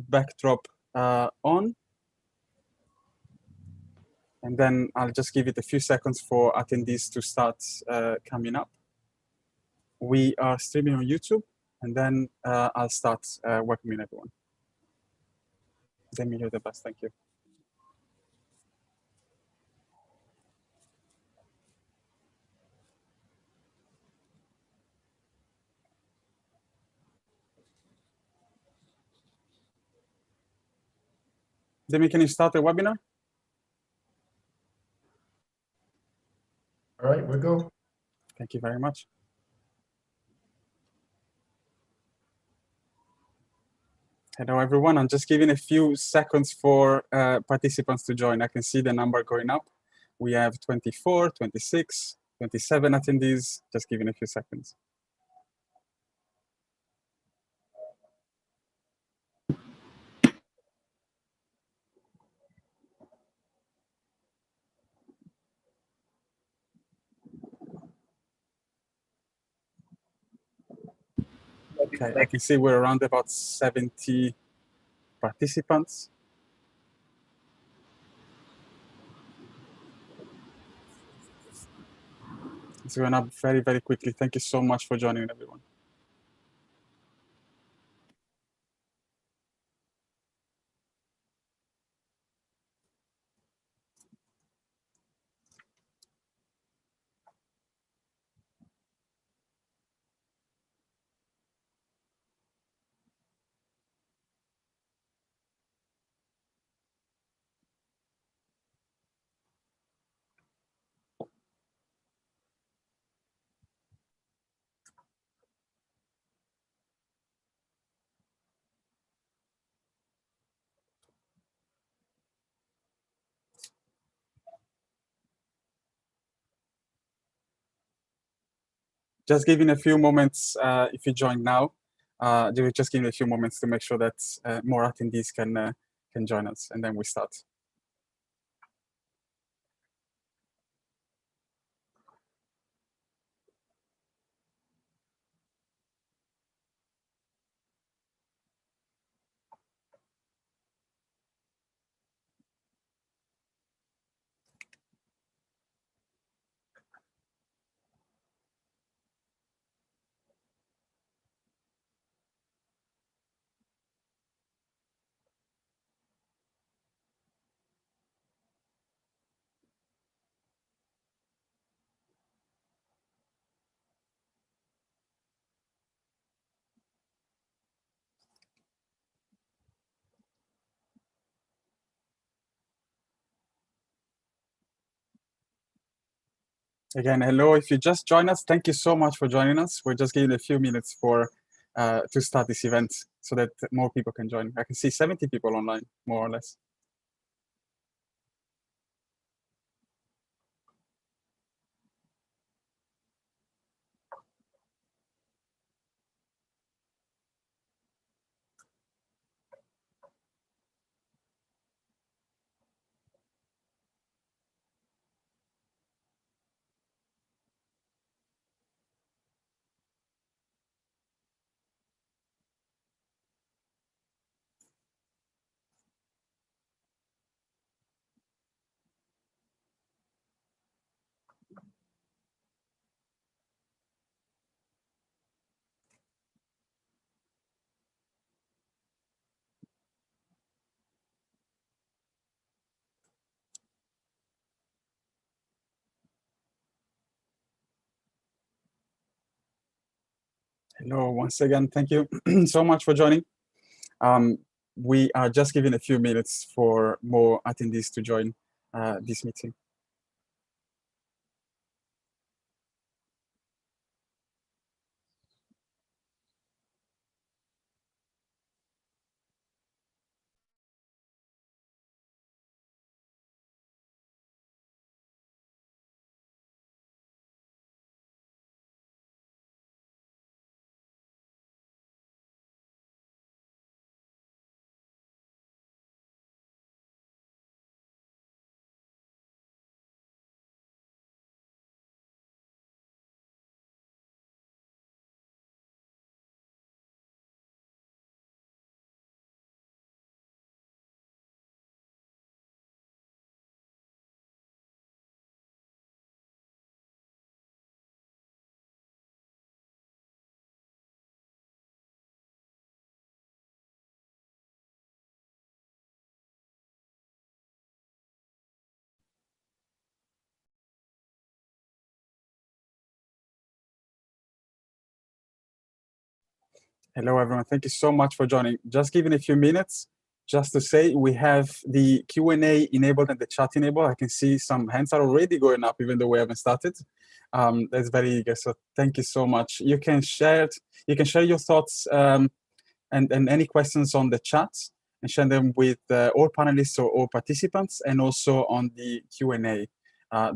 backdrop on. And then I'll just give it a few seconds for attendees to start coming up. We are streaming on YouTube, and then I'll start welcoming everyone. Demi, you're the best. Thank you. Demi, can you start the webinar? All right, we'll go. Thank you very much. Hello, everyone. I'm just giving a few seconds for participants to join. I can see the number going up. We have 24, 26, 27 attendees. Just giving a few seconds. Okay, I can see we're around about 70 participants. It's going up very, very quickly. Thank you so much for joining, everyone. Just giving a few moments, if you join now, just giving a few moments to make sure that more attendees can join us, and then we start. Again, hello. If you just joined us, thank you so much for joining us. We're just giving a few minutes for to start this event so that more people can join. I can see 70 people online, more or less. Hello, once again, thank you so much for joining. We are just giving a few minutes for more attendees to join this meeting. Hello, everyone. Thank you so much for joining. Just giving a few minutes just to say we have the Q&A enabled and the chat enabled. I can see some hands are already going up, even though we haven't started. That's very eager. So thank you so much. You can share your thoughts and any questions on the chat and share them with all panelists or all participants, and also on the Q&A.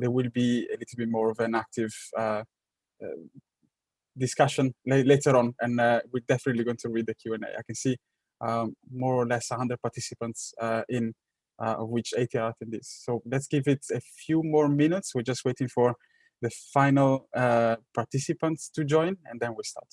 There will be a little bit more of an active discussion later on, and we're definitely going to read the Q&A. I can see more or less 100 participants of which 80 are attendees. So let's give it a few more minutes. We're just waiting for the final participants to join, and then we'll start.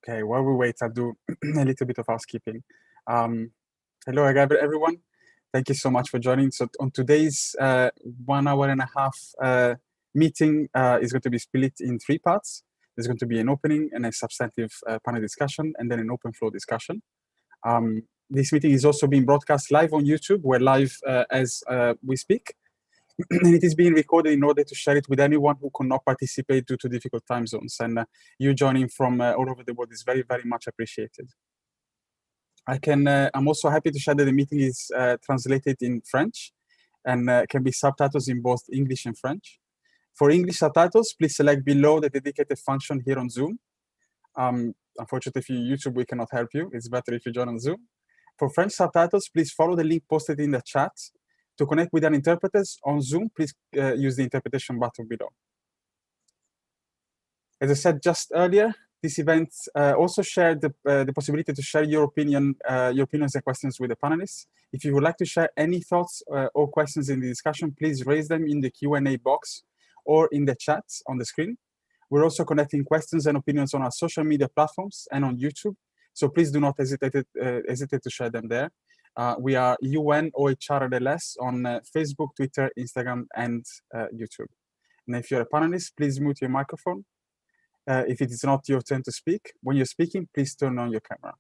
Okay, while we wait, I'll do a little bit of housekeeping. Hello again, everyone. Thank you so much for joining. So on today's 1 hour and a half meeting is going to be split in 3 parts. There's going to be an opening and a substantive panel discussion, and then an open floor discussion. This meeting is also being broadcast live on YouTube. We're live as we speak. And it is being recorded in order to share it with anyone who cannot participate due to difficult time zones. And you joining from all over the world is very, very much appreciated. I'm also happy to share that the meeting is translated in French and can be subtitles in both English and French. For English subtitles, please select below the dedicated function here on Zoom. Unfortunately, if you're YouTube, we cannot help you. It's better if you join on Zoom. For French subtitles, please follow the link posted in the chat. To connect with an interpreter on Zoom, please use the interpretation button below. As I said just earlier, this event also shared the possibility to share your opinions and questions with the panelists. If you would like to share any thoughts or questions in the discussion, please raise them in the Q&A box or in the chat on the screen. We're also collecting questions and opinions on our social media platforms and on YouTube, so please do not hesitate to share them there. We are UNOHRLS on Facebook, Twitter, Instagram, and YouTube. And if you're a panelist, please mute your microphone. If it is not your turn to speak, when you're speaking, please turn on your camera.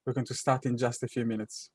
We're going to start in just a few minutes.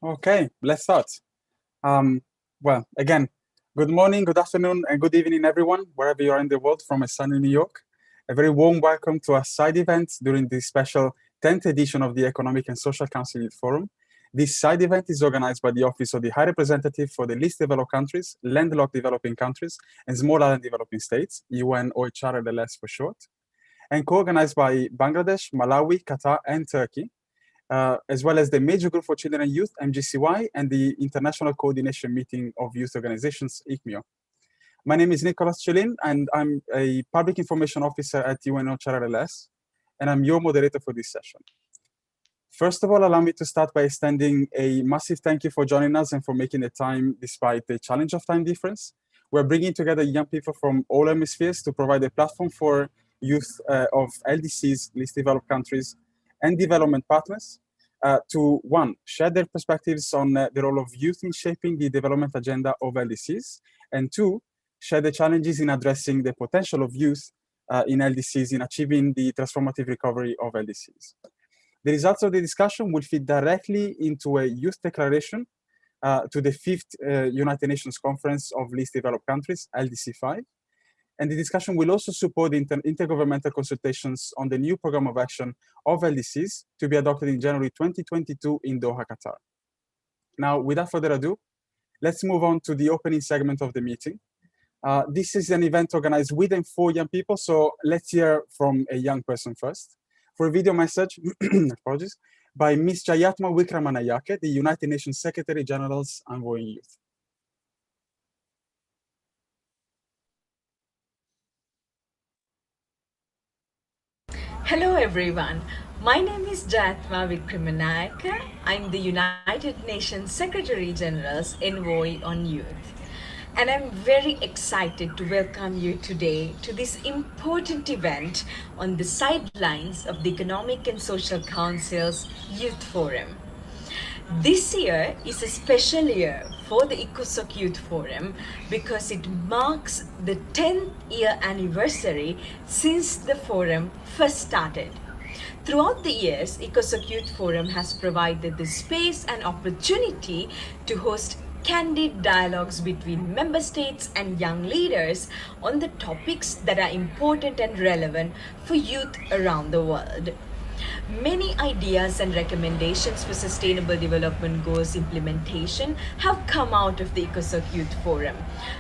Okay, let's start. Well, again, good morning, good afternoon, and good evening, everyone, wherever you are in the world from a sunny New York. A very warm welcome to our side event during this special 10th edition of the Economic and Social Council Youth Forum. This side event is organized by the Office of the High Representative for the Least Developed Countries, Landlocked Developing Countries, and Small Island Developing States, UNOHRLS for short, and co-organized by Bangladesh, Malawi, Qatar, and Turkey, as well as the Major Group for Children and Youth, MGCY, and the International Coordination Meeting of Youth Organizations, ICMIO. My name is Nicholas Chelin, and I'm a Public Information Officer at UNOHRLS, and I'm your moderator for this session. First of all, allow me to start by extending a massive thank you for joining us and for making the time despite the challenge of time difference. We're bringing together young people from all hemispheres to provide a platform for youth of LDCs, least developed countries, and development partners to, one, share their perspectives on the role of youth in shaping the development agenda of LDCs, and two, share the challenges in addressing the potential of youth in LDCs in achieving the transformative recovery of LDCs. The results of the discussion will feed directly into a youth declaration to the 5th United Nations Conference of Least Developed Countries, LDC5. And the discussion will also support the intergovernmental consultations on the new program of action of LDCs to be adopted in January 2022 in Doha, Qatar. Now, without further ado, let's move on to the opening segment of the meeting. This is an event organized with and for young people, so let's hear from a young person first. For a video message, apologies, by Ms. Jayatma Wickramanayake, the United Nations Secretary General's Envoy in Youth. Hello everyone, my name is Jayatma Wickramanayake. I'm the United Nations Secretary General's Envoy on Youth. And I'm very excited to welcome you today to this important event on the sidelines of the Economic and Social Council's Youth Forum. This year is a special year for the ECOSOC Youth Forum because it marks the 10th year anniversary since the forum first started. Throughout the years, ECOSOC Youth Forum has provided the space and opportunity to host candid dialogues between member states and young leaders on the topics that are important and relevant for youth around the world. Many ideas and recommendations for sustainable development goals implementation have come out of the ECOSOC Youth Forum,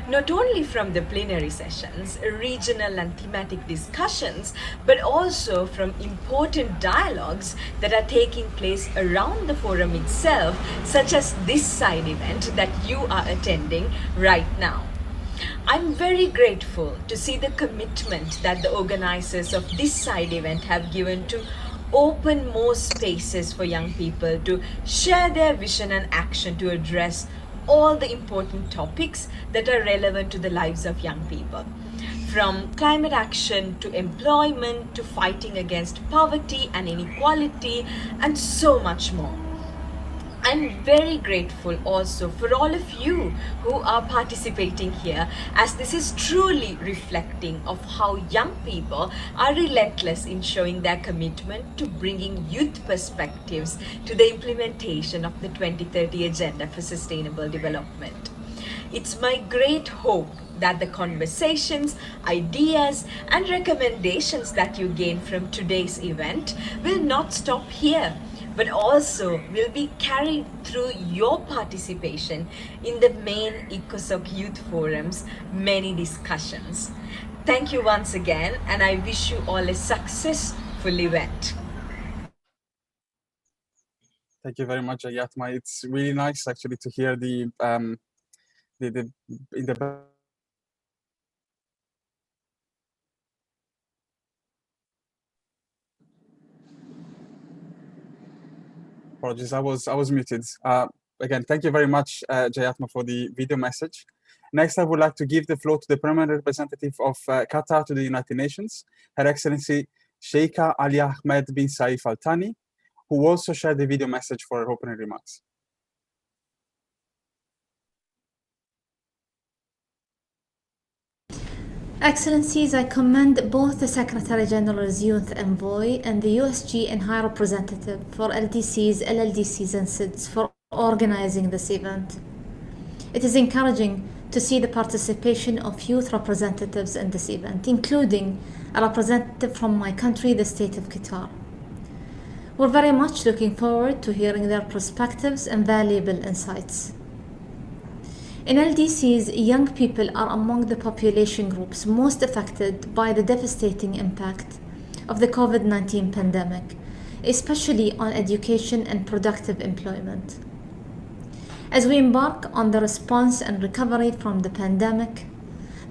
not only from the plenary sessions, regional and thematic discussions, but also from important dialogues that are taking place around the forum itself, such as this side event that you are attending right now. I'm very grateful to see the commitment that the organizers of this side event have given to open more spaces for young people to share their vision and action to address all the important topics that are relevant to the lives of young people. From climate action to employment to fighting against poverty and inequality and so much more. I'm very grateful also for all of you who are participating here, as this is truly reflecting of how young people are relentless in showing their commitment to bringing youth perspectives to the implementation of the 2030 Agenda for Sustainable Development. It's my great hope that the conversations, ideas, and recommendations that you gain from today's event will not stop here, but also will be carried through your participation in the main ECOSOC Youth Forum's many discussions. Thank you once again, and I wish you all a successful event. Thank you very much, Ayatma. It's really nice actually to hear Apologies, I was muted. Again, thank you very much, Jayatma, for the video message. Next, I would like to give the floor to the permanent representative of Qatar to the United Nations, Her Excellency Sheikha Ali Ahmed bin Saif Al Thani, who also shared the video message for her opening remarks. Excellencies, I commend both the Secretary General's Youth Envoy and the USG and High Representative for LDCs, LLDCs and SIDS for organizing this event. It is encouraging to see the participation of youth representatives in this event, including a representative from my country, the State of Qatar. We're very much looking forward to hearing their perspectives and valuable insights. In LDCs, young people are among the population groups most affected by the devastating impact of the COVID-19 pandemic, especially on education and productive employment. As we embark on the response and recovery from the pandemic,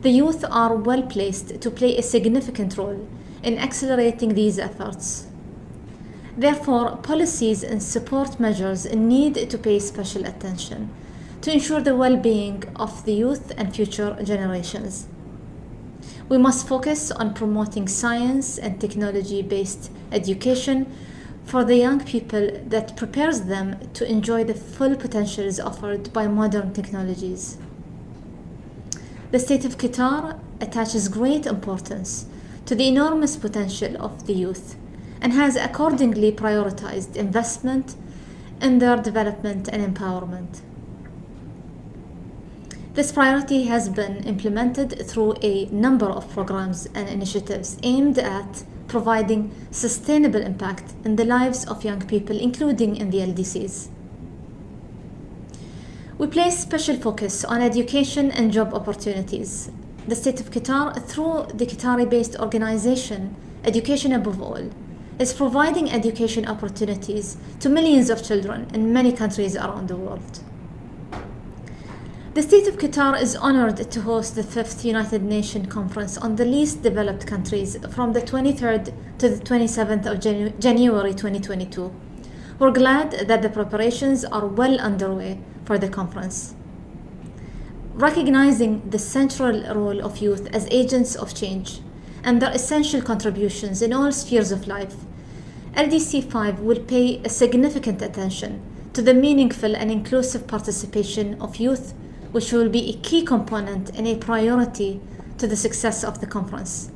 the youth are well placed to play a significant role in accelerating these efforts. Therefore, policies and support measures need to pay special attention to ensure the well-being of the youth and future generations. We must focus on promoting science and technology-based education for the young people that prepares them to enjoy the full potentials offered by modern technologies. The State of Qatar attaches great importance to the enormous potential of the youth and has accordingly prioritized investment in their development and empowerment. This priority has been implemented through a number of programs and initiatives aimed at providing sustainable impact in the lives of young people, including in the LDCs. We place special focus on education and job opportunities. The State of Qatar, through the Qatari-based organization, Education Above All, is providing education opportunities to millions of children in many countries around the world. The State of Qatar is honored to host the 5th United Nations Conference on the Least Developed Countries from the 23rd to the 27th of January 2022. We're glad that the preparations are well underway for the conference. Recognizing the central role of youth as agents of change and their essential contributions in all spheres of life, LDC 5 will pay a significant attention to the meaningful and inclusive participation of youth, which will be a key component and a priority to the success of the conference.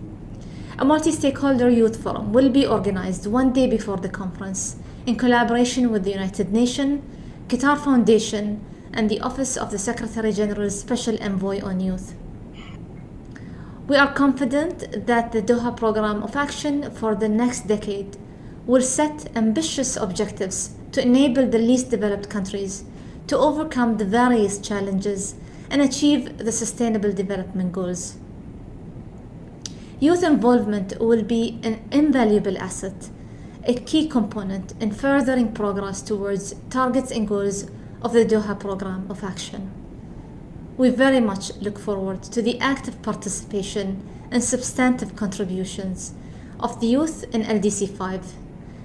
A multi-stakeholder youth forum will be organized one day before the conference in collaboration with the United Nations, Qatar Foundation, and the Office of the Secretary General's Special Envoy on Youth. We are confident that the Doha Programme of Action for the next decade will set ambitious objectives to enable the least developed countries to overcome the various challenges and achieve the Sustainable Development Goals. Youth involvement will be an invaluable asset, a key component in furthering progress towards targets and goals of the Doha Programme of Action. We very much look forward to the active participation and substantive contributions of the youth in LDC 5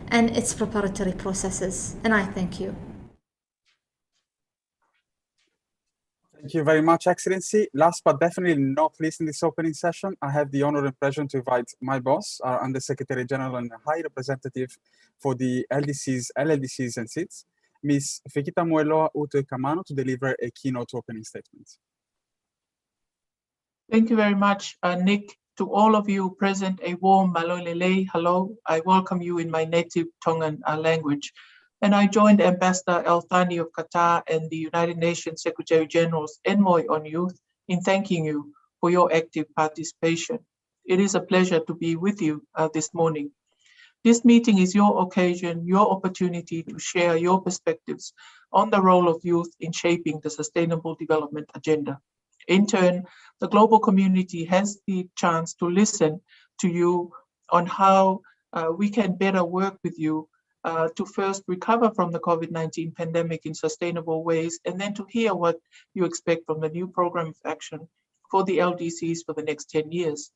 and its preparatory processes, and I thank you. Thank you very much, Excellency. Last but definitely not least in this opening session, I have the honor and pleasure to invite my boss, our Undersecretary General and High Representative for the LDCs, LLDCs and SIDS, Ms. Fikita Mueloa Uto Kamano, to deliver a keynote opening statement. Thank you very much, Nick. To all of you present, a warm malolele, hello. I welcome you in my native Tongan language. And I joined Ambassador El Thani of Qatar and the United Nations Secretary General's Envoy on Youth in thanking you for your active participation. It is a pleasure to be with you this morning. This meeting is your occasion, your opportunity to share your perspectives on the role of youth in shaping the Sustainable Development Agenda. In turn, the global community has the chance to listen to you on how we can better work with you to first recover from the COVID-19 pandemic in sustainable ways, and then to hear what you expect from the new program of action for the LDCs for the next 10 years.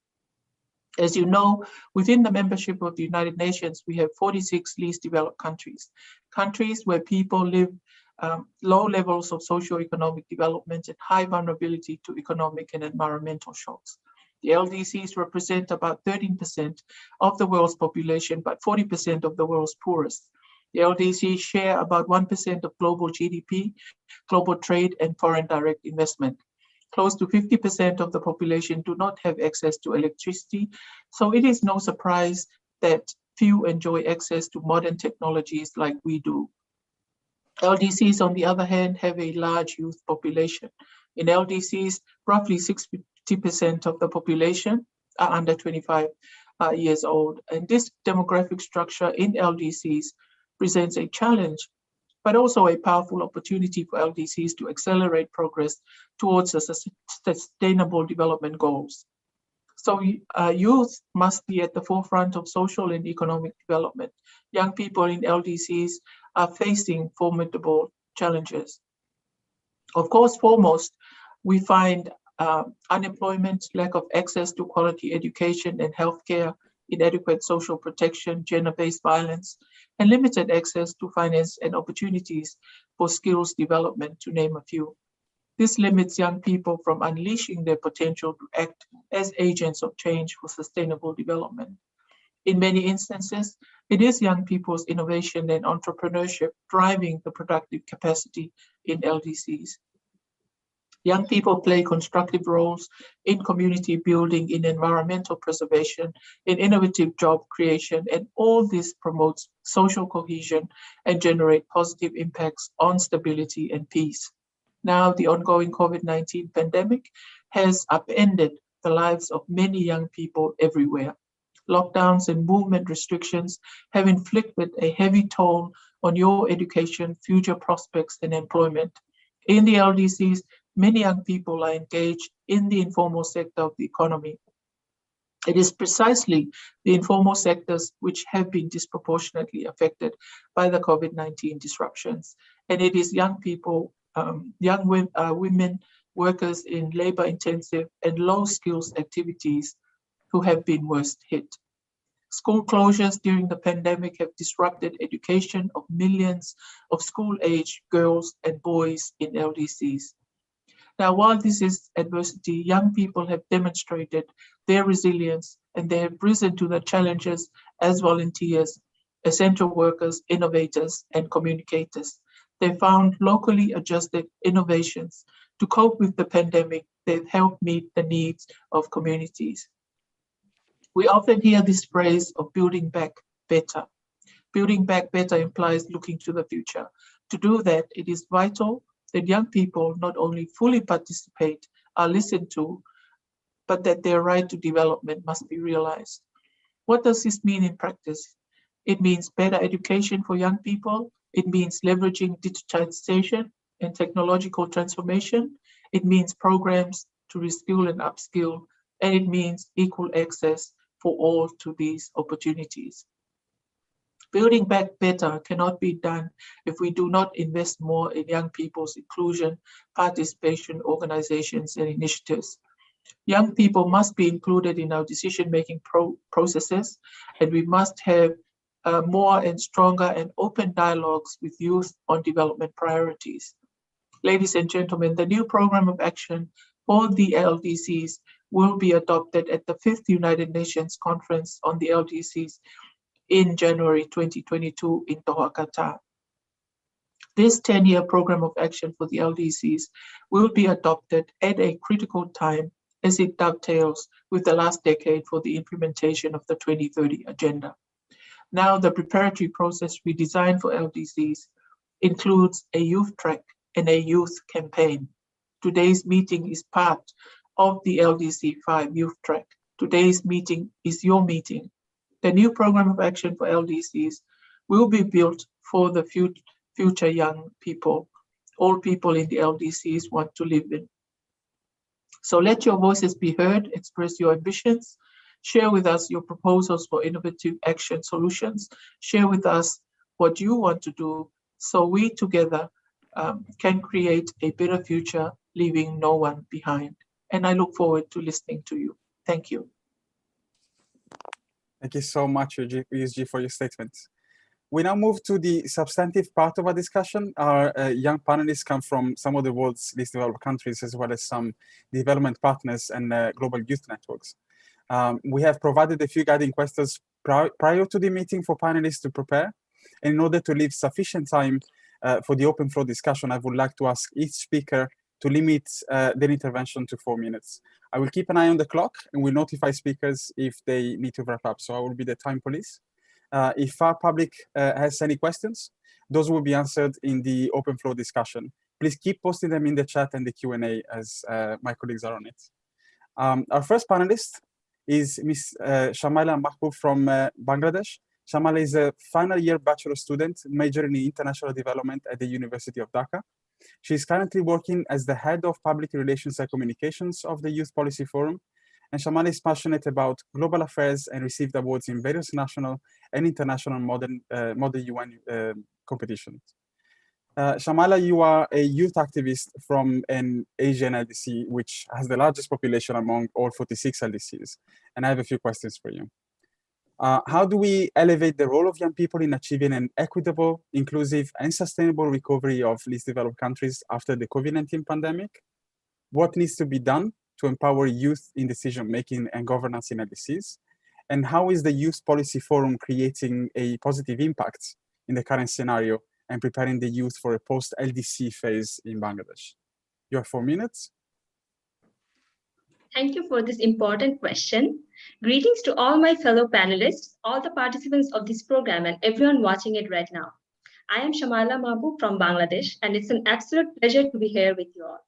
As you know, within the membership of the United Nations, we have 46 least developed countries, countries where people live low levels of socio-economic development and high vulnerability to economic and environmental shocks. The LDCs represent about 13% of the world's population, but 40% of the world's poorest. The LDCs share about 1% of global GDP, global trade, and foreign direct investment. Close to 50% of the population do not have access to electricity, so it is no surprise that few enjoy access to modern technologies like we do. LDCs, on the other hand, have a large youth population. In LDCs, roughly 60% of the population are under 25 years old. And this demographic structure in LDCs presents a challenge, but also a powerful opportunity for LDCs to accelerate progress towards the Sustainable Development Goals. So youth must be at the forefront of social and economic development. Young people in LDCs are facing formidable challenges. Of course, foremost, we find unemployment, lack of access to quality education and healthcare, inadequate social protection, gender-based violence, and limited access to finance and opportunities for skills development, to name a few. This limits young people from unleashing their potential to act as agents of change for sustainable development. In many instances, it is young people's innovation and entrepreneurship driving the productive capacity in LDCs. Young people play constructive roles in community building, in environmental preservation, in innovative job creation, and all this promotes social cohesion and generate positive impacts on stability and peace. Now, the ongoing COVID-19 pandemic has upended the lives of many young people everywhere. Lockdowns and movement restrictions have inflicted a heavy toll on your education, future prospects, and employment. In the LDCs, many young people are engaged in the informal sector of the economy. It is precisely the informal sectors which have been disproportionately affected by the COVID-19 disruptions. And it is young people, women, workers in labor-intensive and low-skills activities who have been worst hit. School closures during the pandemic have disrupted education of millions of school-age girls and boys in LDCs. Now, while this is adversity, young people have demonstrated their resilience and they have risen to the challenges as volunteers, essential workers, innovators, and communicators. They found locally adjusted innovations to cope with the pandemic that help meet the needs of communities. We often hear this phrase of building back better. Building back better implies looking to the future. To do that, it is vital that young people not only fully participate, are listened to, but that their right to development must be realized. What does this mean in practice? It means better education for young people. It means leveraging digitization and technological transformation. It means programs to reskill and upskill, and it means equal access for all to these opportunities. Building back better cannot be done if we do not invest more in young people's inclusion, participation, organizations, and initiatives. Young people must be included in our decision-making processes, and we must have more and stronger and open dialogues with youth on development priorities. Ladies and gentlemen, the new program of action for the LDCs will be adopted at the 5th United Nations Conference on the LDCs in January 2022 in Doha, Qatar. This 10-year program of action for the LDCs will be adopted at a critical time as it dovetails with the last decade for the implementation of the 2030 Agenda. Now, the preparatory process we designed for LDCs includes a youth track and a youth campaign. Today's meeting is part of the LDC 5 youth track. Today's meeting is your meeting. The new program of action for LDCs will be built for the future young people. All people in the LDCs want to live in. So let your voices be heard, express your ambitions, share with us your proposals for innovative action solutions, share with us what you want to do so we together can create a better future, leaving no one behind. And I look forward to listening to you. Thank you. Thank you so much, USG, for your statements. We now move to the substantive part of our discussion. Our young panelists come from some of the world's least developed countries, as well as some development partners and global youth networks. We have provided a few guiding questions prior to the meeting for panelists to prepare. And in order to leave sufficient time for the open floor discussion, I would like to ask each speaker to limit their intervention to 4 minutes. I will keep an eye on the clock and will notify speakers if they need to wrap up. So I will be the time police. If our public has any questions, those will be answered in the open floor discussion. Please keep posting them in the chat and the Q&A as my colleagues are on it. Our first panelist is Ms. Shamila Mahbub from Bangladesh. Shamila is a final year bachelor student majoring in international development at the University of Dhaka. She is currently working as the head of public relations and communications of the Youth Policy Forum. And Shamala is passionate about global affairs and received awards in various national and international model UN competitions. Shamala, you are a youth activist from an Asian LDC, which has the largest population among all 46 LDCs. And I have a few questions for you. How do we elevate the role of young people in achieving an equitable, inclusive, and sustainable recovery of least developed countries after the COVID-19 pandemic? What needs to be done to empower youth in decision-making and governance in LDCs? And how is the Youth Policy Forum creating a positive impact in the current scenario and preparing the youth for a post-LDC phase in Bangladesh? You have 4 minutes. Thank you for this important question. Greetings to all my fellow panelists, all the participants of this program, and everyone watching it right now. I am Shamala Mahbub from Bangladesh, and it's an absolute pleasure to be here with you all.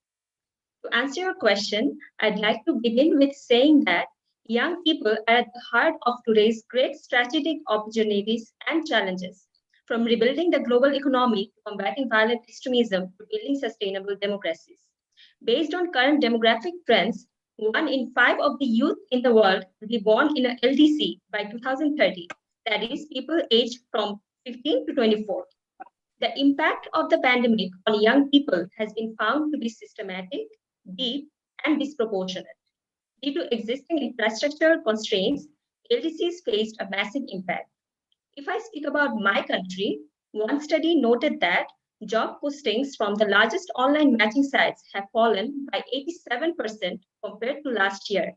To answer your question, I'd like to begin with saying that young people are at the heart of today's great strategic opportunities and challenges, from rebuilding the global economy to combating violent extremism to building sustainable democracies. Based on current demographic trends, 1 in 5 of the youth in the world will be born in an LDC by 2030, that is, people aged from 15 to 24. The impact of the pandemic on young people has been found to be systematic, deep, and disproportionate. Due to existing infrastructure constraints, LDCs faced a massive impact. If I speak about my country, one study noted that job postings from the largest online matching sites have fallen by 87% compared to last year.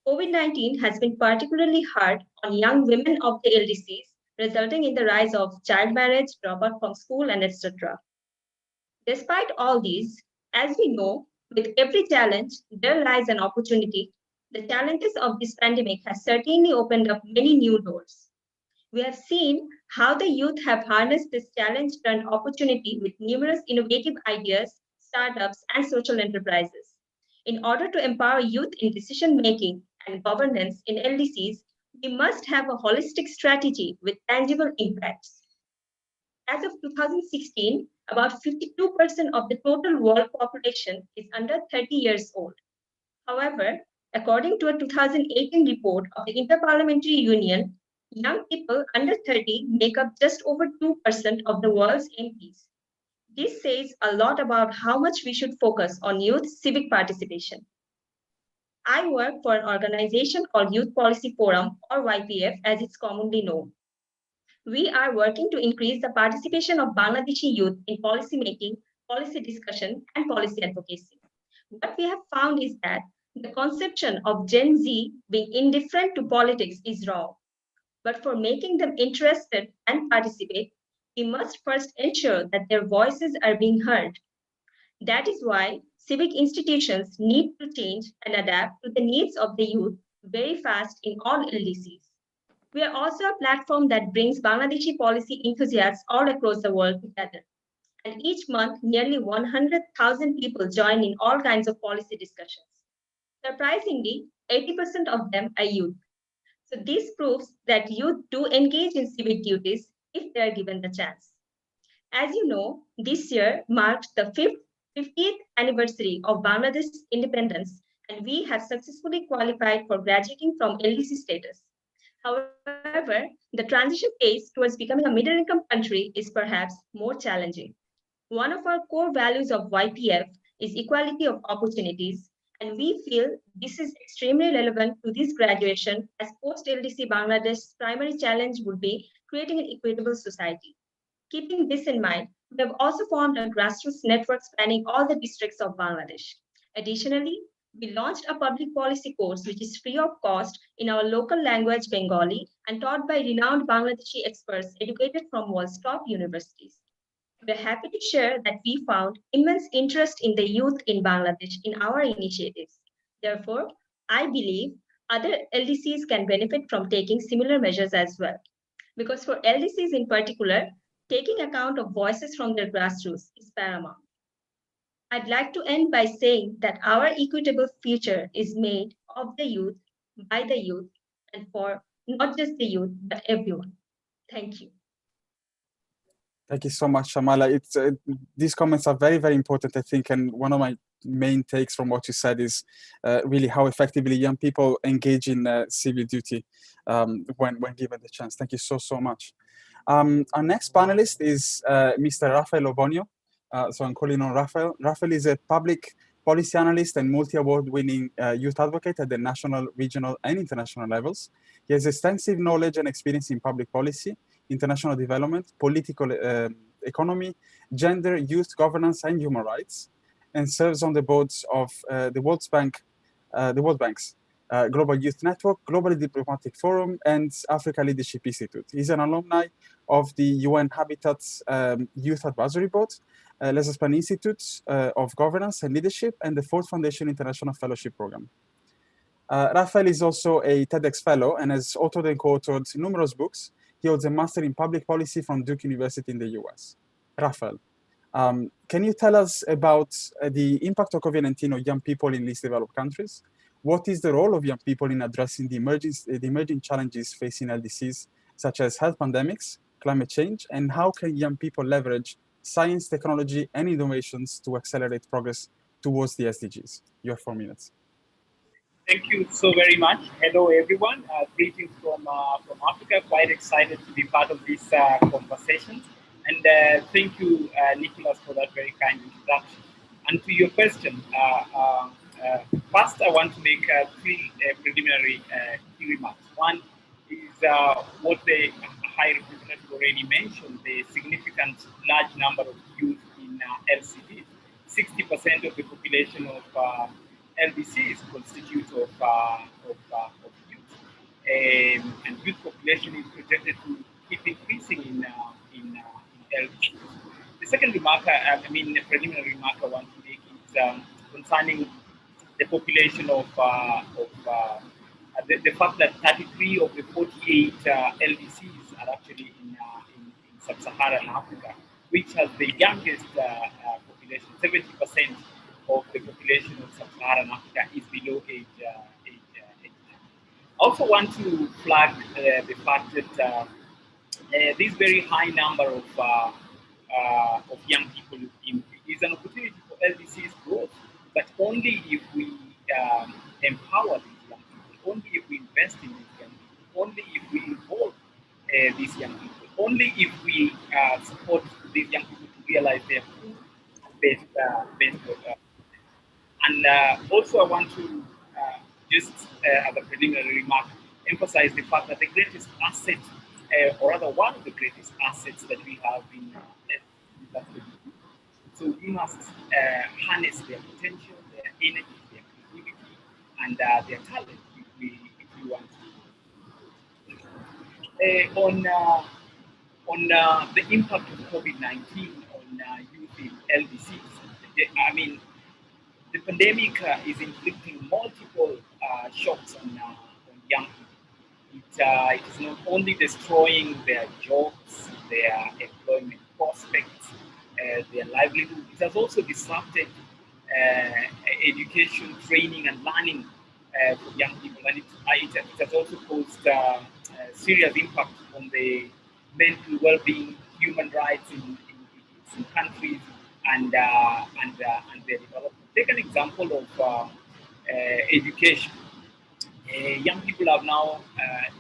COVID-19 has been particularly hard on young women of the LDCs, resulting in the rise of child marriage, dropout from school, and etc. Despite all these, as we know, with every challenge, there lies an opportunity. The challenges of this pandemic has certainly opened up many new doors. We have seen how the youth have harnessed this challenge turned opportunity with numerous innovative ideas, startups, and social enterprises. In order to empower youth in decision-making and governance in LDCs, we must have a holistic strategy with tangible impacts. As of 2016, about 52% of the total world population is under 30 years old. However, according to a 2018 report of the Interparliamentary Union, young people under 30 make up just over 2% of the world's MPs. This says a lot about how much we should focus on youth civic participation. I work for an organization called Youth Policy Forum, or YPF as it's commonly known. We are working to increase the participation of Bangladeshi youth in policy making, policy discussion, and policy advocacy. What we have found is that the conception of Gen Z being indifferent to politics is wrong. But for making them interested and participate, we must first ensure that their voices are being heard. That is why civic institutions need to change and adapt to the needs of the youth very fast in all LDCs. We are also a platform that brings Bangladeshi policy enthusiasts all across the world together. And each month, nearly 100,000 people join in all kinds of policy discussions. Surprisingly, 80% of them are youth. So this proves that youth do engage in civic duties if they are given the chance. As you know, this year marked the 50th anniversary of Bangladesh's independence, and we have successfully qualified for graduating from LDC status. However, the transition phase towards becoming a middle-income country is perhaps more challenging. One of our core values of YPF is equality of opportunities, and we feel this is extremely relevant to this graduation, as post-LDC Bangladesh's primary challenge would be creating an equitable society. Keeping this in mind, we have also formed a grassroots network spanning all the districts of Bangladesh. Additionally, we launched a public policy course which is free of cost in our local language Bengali and taught by renowned Bangladeshi experts educated from world's top universities. We're happy to share that we found immense interest in the youth in Bangladesh in our initiatives. Therefore, I believe other LDCs can benefit from taking similar measures as well. Because for LDCs in particular, taking account of voices from their grassroots is paramount. I'd like to end by saying that our equitable future is made of the youth, by the youth, and for not just the youth, but everyone. Thank you. Thank you so much, Shamala. These comments are very, very important, I think, and one of my main takes from what you said is really how effectively young people engage in civil duty when given the chance. Thank you so much. Our next panelist is Mr. Rafael Obonio. So I'm calling on Rafael. Rafael is a public policy analyst and multi-award winning youth advocate at the national, regional, and international levels. He has extensive knowledge and experience in public policy, international development, political economy, gender, youth governance, and human rights, and serves on the boards of the World Bank's Global Youth Network, Global Diplomatic Forum, and Africa Leadership Institute. He's an alumni of the UN Habitat's Youth Advisory Board, Les Espagnes Institute of Governance and Leadership, and the Ford Foundation International Fellowship Program. Rafael is also a TEDx Fellow and has authored and co-authored numerous books. He holds a Master in Public Policy from Duke University in the US. Rafael, can you tell us about the impact of COVID-19 on young people in least developed countries? What is the role of young people in addressing the emerging challenges facing LDCs, such as health pandemics, climate change, and how can young people leverage science, technology, and innovations to accelerate progress towards the SDGs? You have 4 minutes. Thank you so very much. Hello, everyone. Greetings from Africa. Quite excited to be part of this conversation. And thank you, Nicholas, for that very kind introduction. And to your question, first I want to make 3 preliminary key remarks. One is what the High Representative already mentioned, the significant large number of youth in LCDs. 60% of the population of LDCs constitute of youth, and youth population is projected to keep increasing in LDCs. The second remark, the preliminary remark I want to make is concerning the population of the fact that 33 of the 48 LDCs are actually in sub-Saharan Africa, which has the youngest population. 70% of the population of sub-Saharan Africa is below age 10. I also want to flag the fact that this very high number of young people is an opportunity for LDC's growth, but only if we empower these young people, only if we invest in these young people, only if we involve these young people, only if we support these young people to realize their full-based and also I want to just as a preliminary remark, emphasize the fact that the greatest asset, or rather one of the greatest assets that we have in so we must harness their potential, their energy, their creativity, and their talent if we want to. On the impact of COVID-19 on youth in LDCs, the pandemic is inflicting multiple shocks on young people. It is not only destroying their jobs, their employment prospects, their livelihood, it has also disrupted education, training, and learning for young people. And it has also caused serious impact on the mental well-being, human rights in countries, and their development. Take an example of education. Young people have now,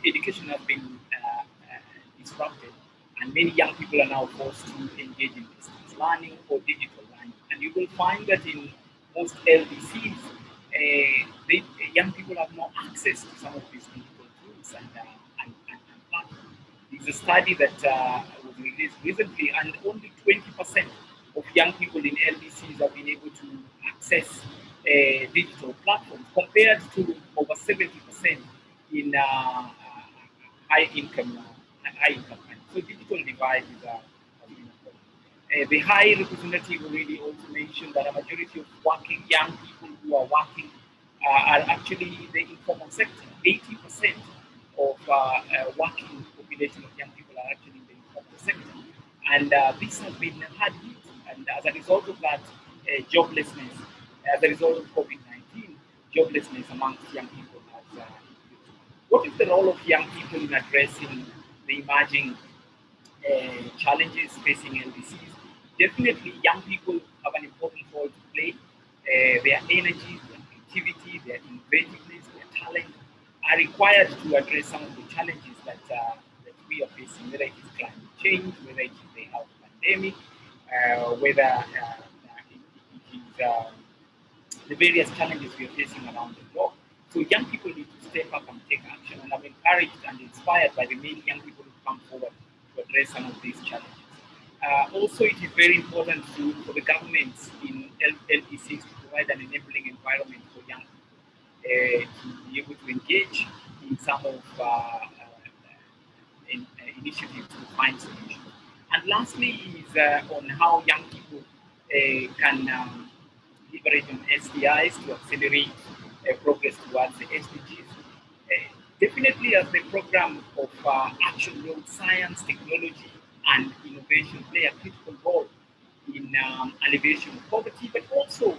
education has been disrupted, and many young people are now forced to engage in distance learning or digital learning. And you will find that in most LDCs, young people have no access to some of these digital tools and platforms. There's a study that was released recently, and only 20% of young people in LDCs have been able to access digital platforms, compared to over 70% in high income countries. So digital divide is the High Representative already also mentioned that a majority of working young people who are working are actually the informal sector. 80% of working population of young people are actually in the informal sector. And this has been hard hit. And as a result of that, joblessness, as a result of COVID-19, joblessness amongst young people has increased. What is the role of young people in addressing the emerging challenges facing LDCs? Definitely, young people have an important role to play. Their energy, their creativity, their innovativeness, their talent are required to address some of the challenges that we are facing, whether it is climate change, whether it is the health pandemic, whether it is the various challenges we are facing around the globe. So young people need to step up and take action, and I'm encouraged and inspired by the many young people who come forward to address some of these challenges. Also, it is very important for the governments in LDCs to provide an enabling environment for young people. to be able to engage in some of initiatives to find solutions. And lastly is on how young people can leverage on SDIs to accelerate progress towards the SDGs. Definitely as the program of action road science, technology, and innovation play a critical role in alleviation of poverty, but also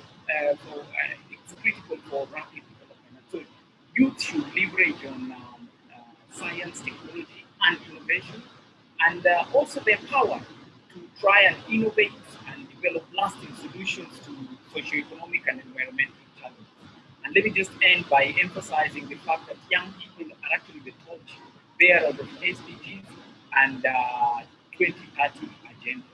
it's critical for rapid development. So youth should leverage on science, technology, and innovation, and also their power to try and innovate and develop lasting solutions to socioeconomic and environmental challenges. And let me just end by emphasizing the fact that young people are actually the torch bearers of SDGs and 2030 agenda.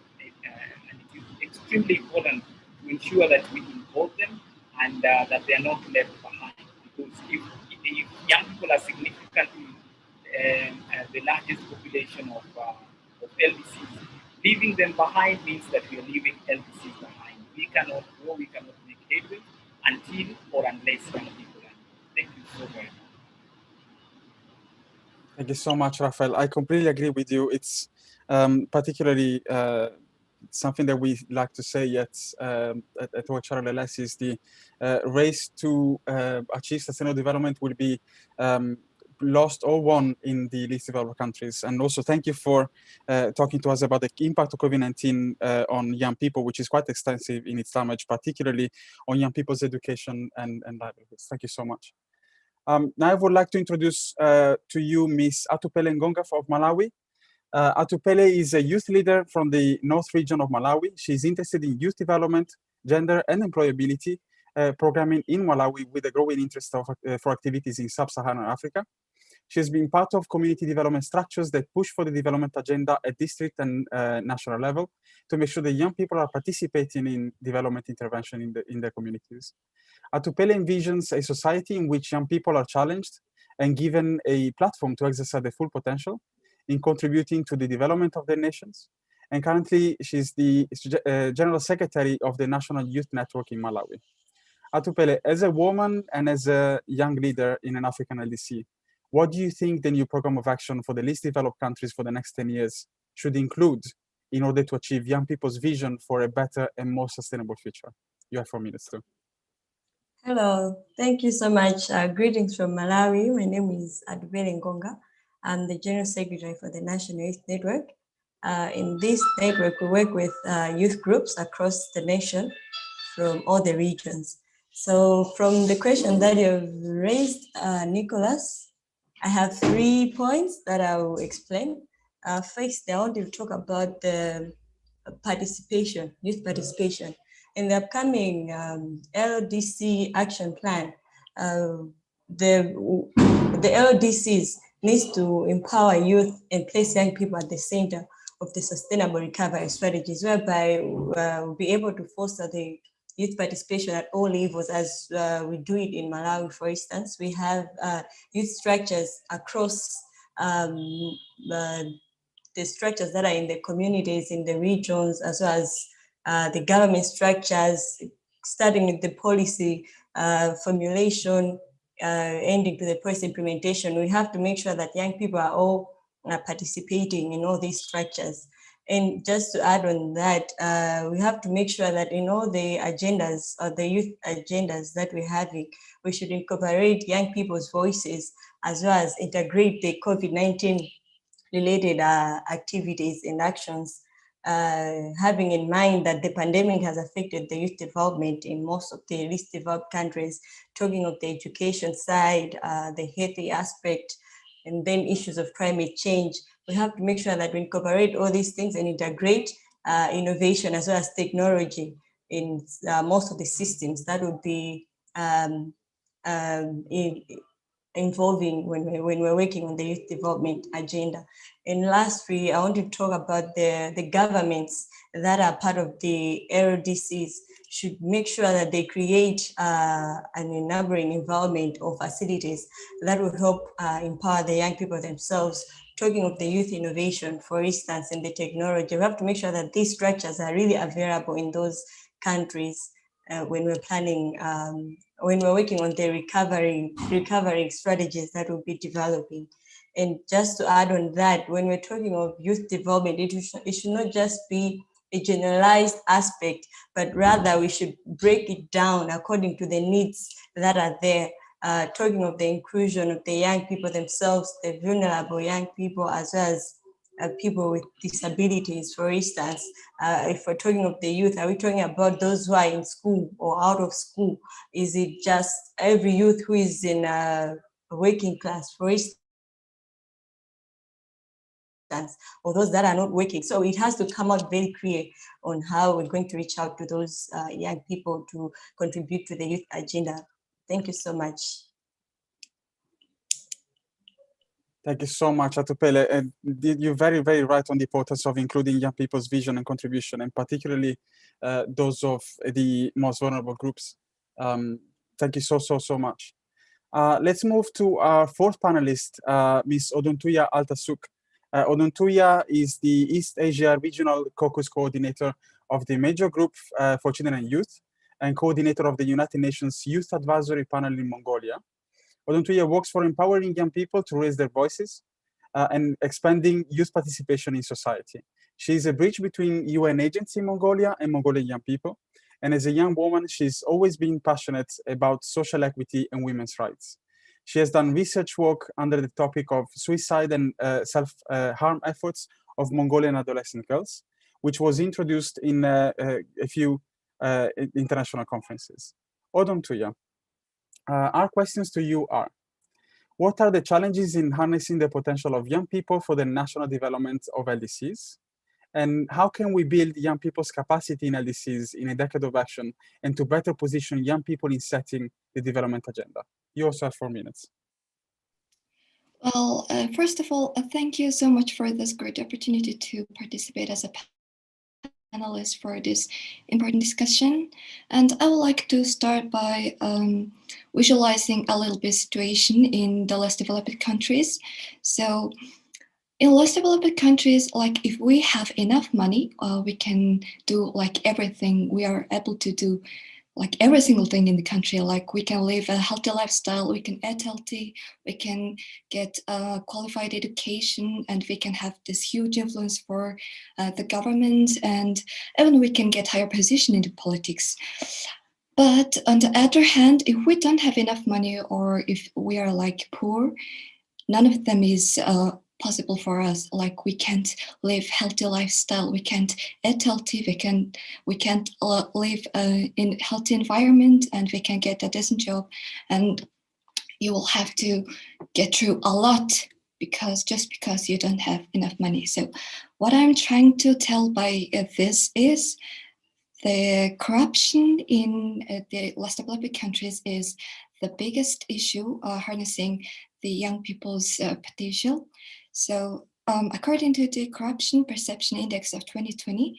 And it is extremely important to ensure that we involve them and that they are not left behind. Because if young people are significantly the largest population of LDCs, leaving them behind means that we are leaving LDCs behind. We cannot grow, we cannot make headway until or unless young people are. Thank you so very much. Thank you so much, Rafael. I completely agree with you. It's particularly something that we like to say at OHRLS is the race to achieve sustainable development will be lost or won in the least developed countries. And also thank you for talking to us about the impact of COVID-19 on young people, which is quite extensive in its damage, particularly on young people's education and livelihoods. Thank you so much. Now I would like to introduce to you Ms. Atupele Ngonga of Malawi. Atupele is a youth leader from the North region of Malawi. She's interested in youth development, gender and employability programming in Malawi with a growing interest for activities in sub-Saharan Africa. She has been part of community development structures that push for the development agenda at district and national level to make sure that young people are participating in development intervention in their communities. Atupele envisions a society in which young people are challenged and given a platform to exercise their full potential in contributing to the development of their nations. And currently, she's the General Secretary of the National Youth Network in Malawi. Atupele, as a woman and as a young leader in an African LDC, what do you think the new program of action for the least developed countries for the next 10 years should include in order to achieve young people's vision for a better and more sustainable future? You have 4 minutes too. Hello, thank you so much. Greetings from Malawi. My name is Atupele Ngonga. I'm the General Secretary for the National Youth Network. In this network, we work with youth groups across the nation from all the regions. So from the question that you've raised, Nicholas, I have 3 points that I will explain. First, I want to talk about the participation, youth participation. In the upcoming LDC action plan, the LDCs needs to empower youth and place young people at the center of the sustainable recovery strategies, whereby we'll be able to foster the youth participation at all levels, as we do it in Malawi, for instance. We have youth structures across the structures that are in the communities, in the regions, as well as the government structures, starting with the policy formulation, ending to the policy implementation. We have to make sure that young people are all participating in all these structures. And just to add on that, we have to make sure that in all the agendas or the youth agendas that we're having, we should incorporate young people's voices as well as integrate the COVID-19 related activities and actions, having in mind that the pandemic has affected the youth development in most of the least developed countries, talking of the education side, the healthy aspect, and then issues of climate change. We have to make sure that we incorporate all these things and integrate innovation as well as technology in most of the systems that would be involving when we're working on the youth development agenda. And lastly, I want to talk about the governments that are part of the LDCs should make sure that they create an enabling environment or facilities that will help empower the young people themselves. Talking of the youth innovation, for instance, and the technology, we have to make sure that these structures are really available in those countries when we're planning when we're working on the recovery strategies that we'll be developing. And just to add on that, when we're talking of youth development, it should not just be a generalized aspect, but rather we should break it down according to the needs that are there. Talking of the inclusion of the young people themselves, the vulnerable young people, as well as people with disabilities, for instance. If we're talking of the youth, are we talking about those who are in school or out of school? Is it just every youth who is in a working class, for instance, or those that are not working? So it has to come out very clear on how we're going to reach out to those young people to contribute to the youth agenda. Thank you so much. Thank you so much, Atupele. And you're very, very right on the importance of including young people's vision and contribution, and particularly those of the most vulnerable groups. Thank you so much. Let's move to our fourth panelist, Ms. Oduntuya Altasuk. Oduntuya is the East Asia Regional Caucus Coordinator of the Major Group for Children and Youth, and coordinator of the United Nations Youth Advisory Panel in Mongolia. Oduntuya works for empowering young people to raise their voices and expanding youth participation in society. She is a bridge between UN agency in Mongolia and Mongolian young people. And as a young woman, she's always been passionate about social equity and women's rights. She has done research work under the topic of suicide and self-harm efforts of Mongolian adolescent girls, which was introduced in a few international conferences. Oduntuya, our questions to you are: what are the challenges in harnessing the potential of young people for the national development of LDCs? And how can we build young people's capacity in LDCs in a decade of action, and to better position young people in setting the development agenda? You also have 4 minutes. Well, first of all, thank you so much for this great opportunity to participate as a panelist for this important discussion. And I would like to start by visualizing a little bit situation in the less developed countries. So in less developed countries, like if we have enough money, we can do like everything. We are able to do like every single thing in the country. Like we can live a healthy lifestyle, we can eat healthy, we can get qualified education, and we can have this huge influence for the government, and even we can get higher position in the politics. But on the other hand, if we don't have enough money, or if we are like poor, none of them is possible for us. Like we can't live healthy lifestyle, we can't eat healthy, we can't live in healthy environment, and we can get a decent job. And you will have to get through a lot just because you don't have enough money. So what I'm trying to tell by this is the corruption in the less developed countries is the biggest issue harnessing the young people's potential. So according to the Corruption Perception Index of 2020,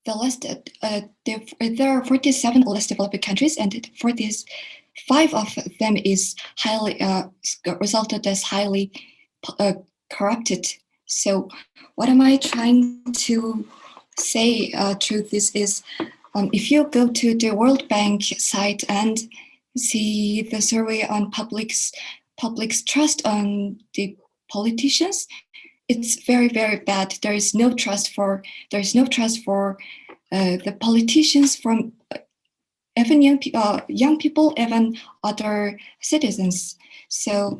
there are 47 less developed countries, and 45 of them is highly resulted as highly corrupted. So what am I trying to say through this is, if you go to the World Bank site and see the survey on public's trust on the politicians, it's very, very bad. There is no trust for the politicians from even young people, even other citizens. So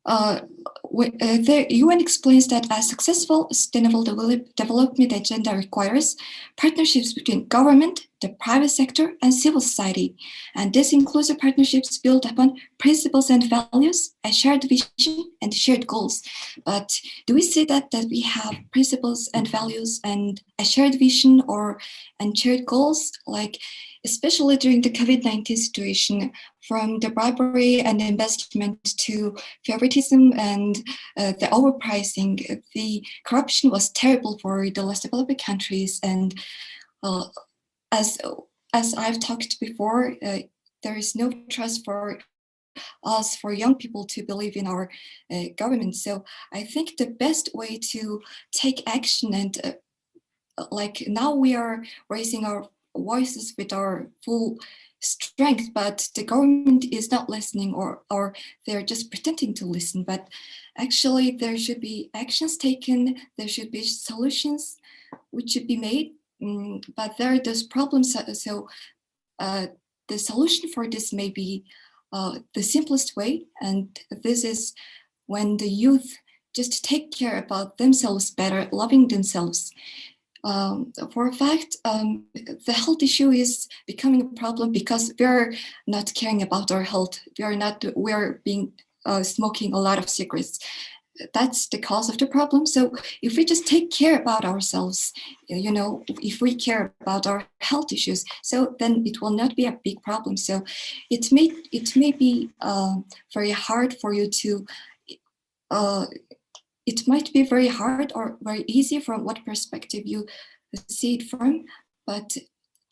the UN explains that a successful sustainable development agenda requires partnerships between government, the private sector, and civil society. And this includes the partnerships built upon principles and values, a shared vision, and shared goals. But do we see that we have principles and values and a shared vision and shared goals? Like, especially during the COVID-19 situation, from the bribery and investment to favoritism and the overpricing, the corruption was terrible for the less developed countries. And as I've talked before, there is no trust for us, for young people, to believe in our government. So I think the best way to take action, and like now we are raising our voices with our full strength, but the government is not listening, or they're just pretending to listen. But actually, there should be actions taken. There should be solutions which should be made. But there are those problems. So the solution for this may be the simplest way, and this is when the youth just take care about themselves better, loving themselves. For a fact, the health issue is becoming a problem because we're not caring about our health. We're smoking a lot of cigarettes. That's the cause of the problem. So if we just take care about ourselves, if we care about our health issues, so then it will not be a big problem. So it may be very hard for you to. It might be very hard or very easy from what perspective you see it from, but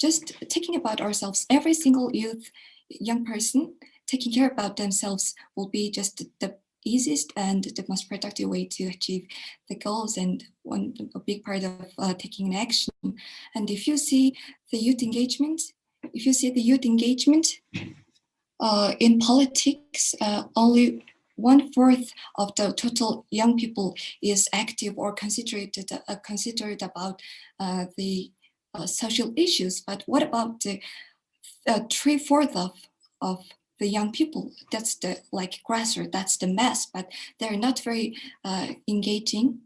just thinking about ourselves, every single young person taking care about themselves will be just the easiest and the most productive way to achieve the goals, and a big part of taking an action. And if you see the youth engagement, in politics, only 1/4 of the total young people is active or considered about the social issues. But what about the 3/4 of the young people? That's the grassroots, that's the mass, but they're not very engaging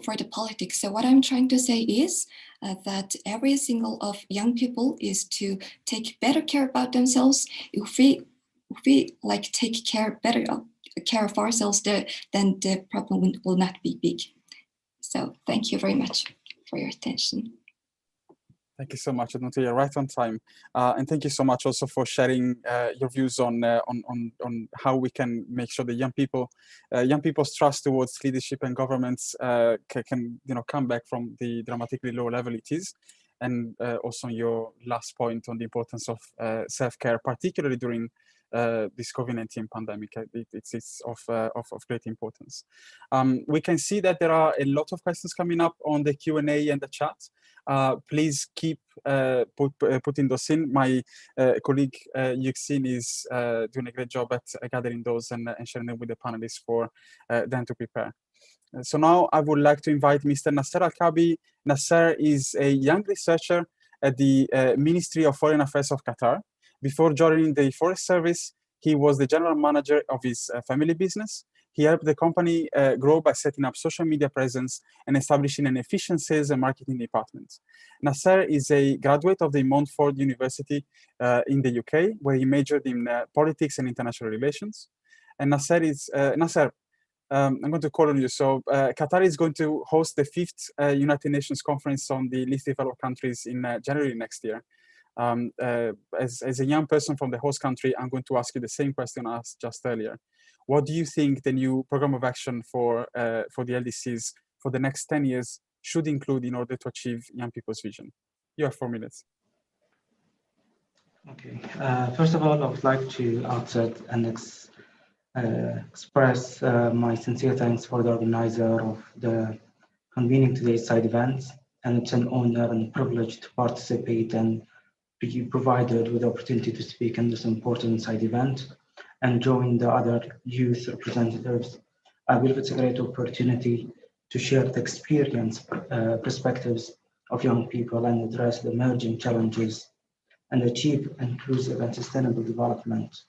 for the politics. So what I'm trying to say is that every single of young people is to take better care about themselves. If we take better care of ourselves, then the problem will not be big. So thank you very much for your attention. Thank you so much, Adnunti. You're right on time, and thank you so much also for sharing your views on how we can make sure that young people's trust towards leadership and governments can come back from the dramatically low level it is, and also your last point on the importance of self-care, particularly during this COVID-19 pandemic. It's of great importance. We can see that there are a lot of questions coming up on the Q&A and the chat. Please keep putting those in. My colleague Yuxin is doing a great job at gathering those and sharing them with the panelists for them to prepare. So now I would like to invite Mr. Nasser Al-Kabi. Nasser is a young researcher at the Ministry of Foreign Affairs of Qatar. Before joining the Forest Service, he was the general manager of his family business. He helped the company grow by setting up social media presence and establishing an efficient sales and marketing department. Nasser is a graduate of the Montfort University in the UK, where he majored in politics and international relations. And Nasser I'm going to call on you. So Qatar is going to host the 5th United Nations Conference on the Least Developed Countries in January next year. As a young person from the host country, I'm going to ask you the same question I asked just earlier. What do you think the new program of action for the LDCs for the next 10 years should include in order to achieve young people's vision? You have 4 minutes. Okay. First of all, I would like to outset and express my sincere thanks for the organizer of the convening today's side event. And it's an honor and privilege to participate and be provided with the opportunity to speak in this important side event and join the other youth representatives. I believe it's a great opportunity to share the experience, perspectives of young people and address the emerging challenges and achieve inclusive and sustainable development.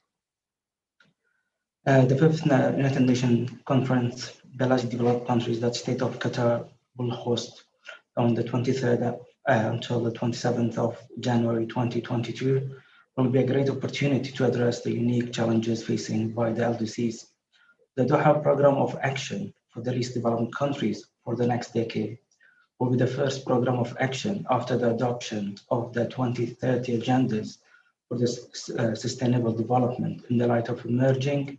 The 5th United Nations Conference, the Least Developed Countries that State of Qatar will host on the 23rd until the 27th of January 2022 will be a great opportunity to address the unique challenges facing by the LDCs. The Doha Program of Action for the Least Developed Countries for the next decade will be the first program of action after the adoption of the 2030 agendas for the sustainable development in the light of emerging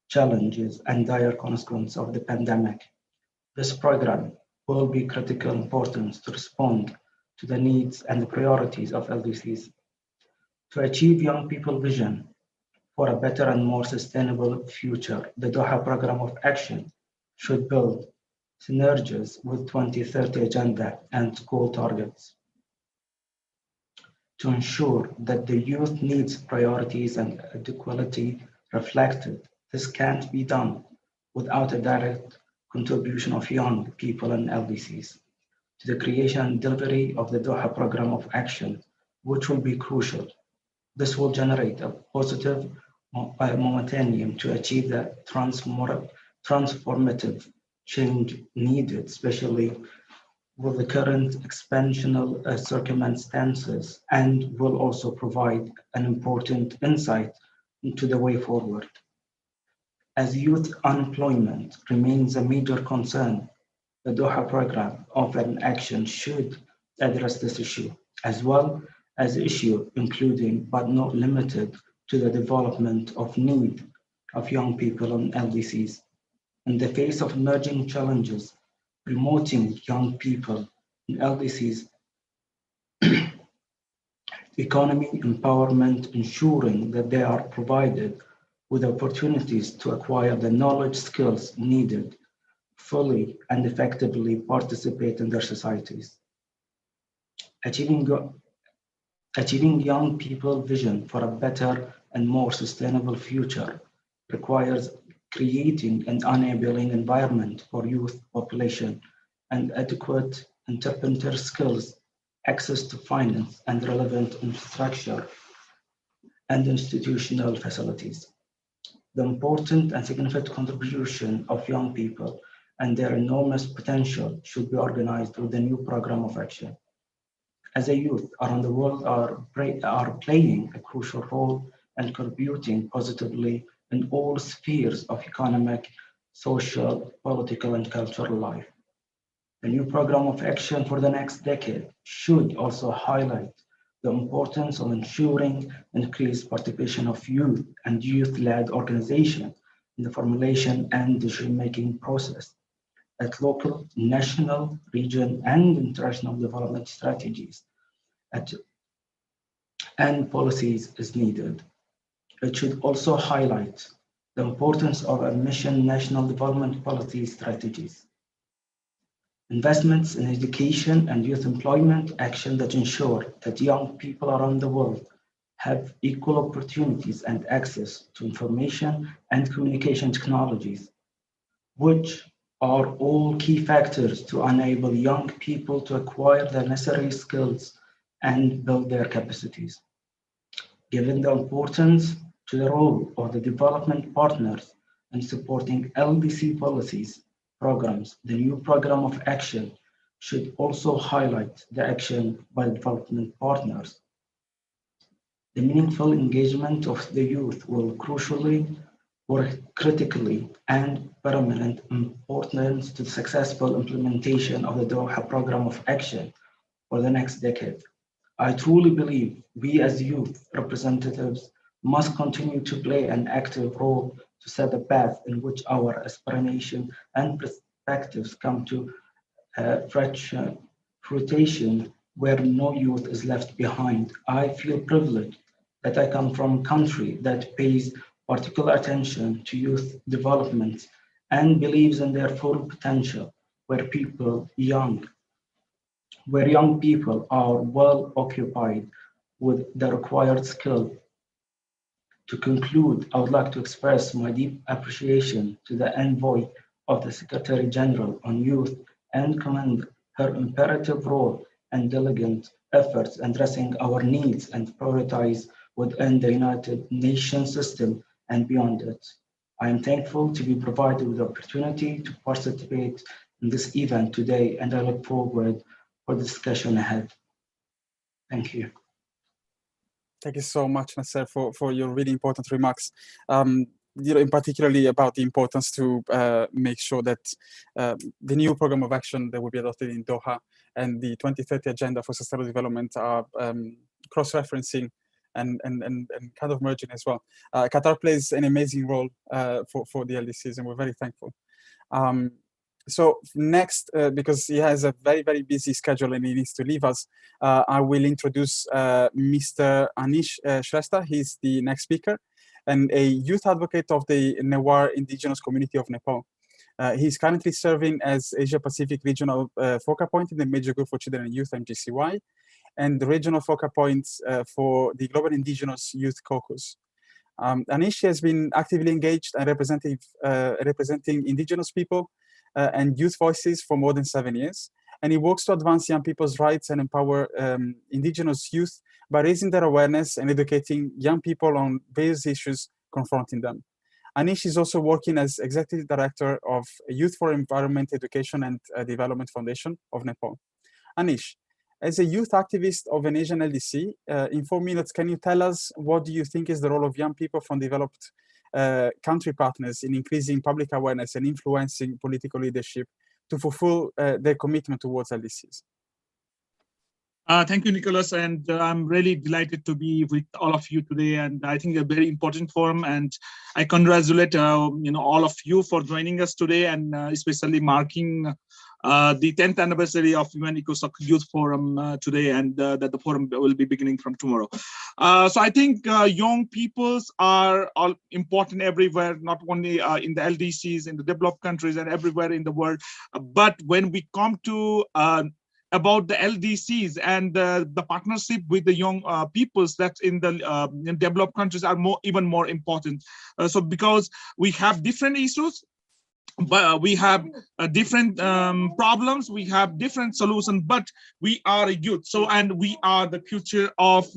challenges and dire consequences of the pandemic. This program will be critical importance to respond to the needs and the priorities of LDCs. To achieve young people's vision for a better and more sustainable future, the Doha Program of Action should build synergies with 2030 agenda and goal targets. to ensure that the youth needs, priorities, and equality reflected. This can't be done without a direct contribution of young people and LDCs to the creation and delivery of the Doha Program of Action, which will be crucial. This will generate a positive momentum to achieve the transformative change needed, especially with the current expansional circumstances, and will also provide an important insight into the way forward. As youth unemployment remains a major concern, the Doha Program of an Action should address this issue, as well as issue including but not limited to the development of need of young people and LDCs. In the face of emerging challenges, promoting young people and LDCs economy empowerment, ensuring that they are provided with opportunities to acquire the knowledge skills needed fully and effectively participate in their societies. Achieving young people vision for a better and more sustainable future requires creating an enabling environment for youth population and adequate entrepreneurial skills, access to finance and relevant infrastructure and institutional facilities. The important and significant contribution of young people and their enormous potential should be organized with the new program of action. As a youth around the world are playing a crucial role and contributing positively in all spheres of economic, social, political, and cultural life. The new program of action for the next decade should also highlight the importance of ensuring increased participation of youth and youth-led organizations in the formulation and decision-making process at local, national, region, and international development strategies and policies is needed. It should also highlight the importance of a mission national development policy strategies. Investments in education and youth employment action that ensure that young people around the world have equal opportunities and access to information and communication technologies, which are all key factors to enable young people to acquire the necessary skills and build their capacities. Given the importance to the role of the development partners in supporting LDC policies, programs, the new program of action should also highlight the action by development partners. The meaningful engagement of the youth will crucially or critically and paramount importance to the successful implementation of the Doha Program of Action for the next decade. I truly believe we as youth representatives must continue to play an active role to set a path in which our aspirations and perspectives come to fruition where no youth is left behind. I feel privileged that I come from a country that pays particular attention to youth development and believes in their full potential, where young people are well occupied with the required skill. To conclude, I would like to express my deep appreciation to the envoy of the Secretary General on Youth and commend her imperative role and diligent efforts addressing our needs and priorities within the United Nations system and beyond it. I am thankful to be provided with the opportunity to participate in this event today, and I look forward for the discussion ahead. Thank you. Thank you so much, Nasser, for your really important remarks. In particularly about the importance to make sure that the new program of action that will be adopted in Doha and the 2030 Agenda for Sustainable Development are cross-referencing and kind of merging as well. Qatar plays an amazing role for the LDCs, and we're very thankful. So next, because he has a very, very busy schedule and he needs to leave us, I will introduce Mr. Anish Shrestha. He's the next speaker and a youth advocate of the Newar indigenous community of Nepal. He's currently serving as Asia Pacific Regional Focal Point in the Major Group for Children and Youth, MGCY. and the regional focal points for the Global Indigenous Youth Caucus. Anish has been actively engaged and representing indigenous people and youth voices for more than 7 years. And he works to advance young people's rights and empower indigenous youth by raising their awareness and educating young people on various issues confronting them. Anish is also working as Executive Director of Youth for Environment Education and Development Foundation of Nepal. Anish, as a youth activist of an Asian LDC, in 4 minutes, can you tell us what do you think is the role of young people from developed country partners in increasing public awareness and influencing political leadership to fulfill their commitment towards LDCs? Thank you, Nicholas, and I'm really delighted to be with all of you today. And I think a very important forum, and I congratulate all of you for joining us today, and especially marking the 10th anniversary of UN ECOSOC Youth Forum today, and that the forum will be beginning from tomorrow. So I think young peoples are all important everywhere, not only in the LDCs, in the developed countries, and everywhere in the world. But when we come to about the LDCs and the partnership with the young peoples that's in the developed countries are even more important. So because we have different issues, but we have different problems, we have different solutions, but we are a youth. So, and we are the future of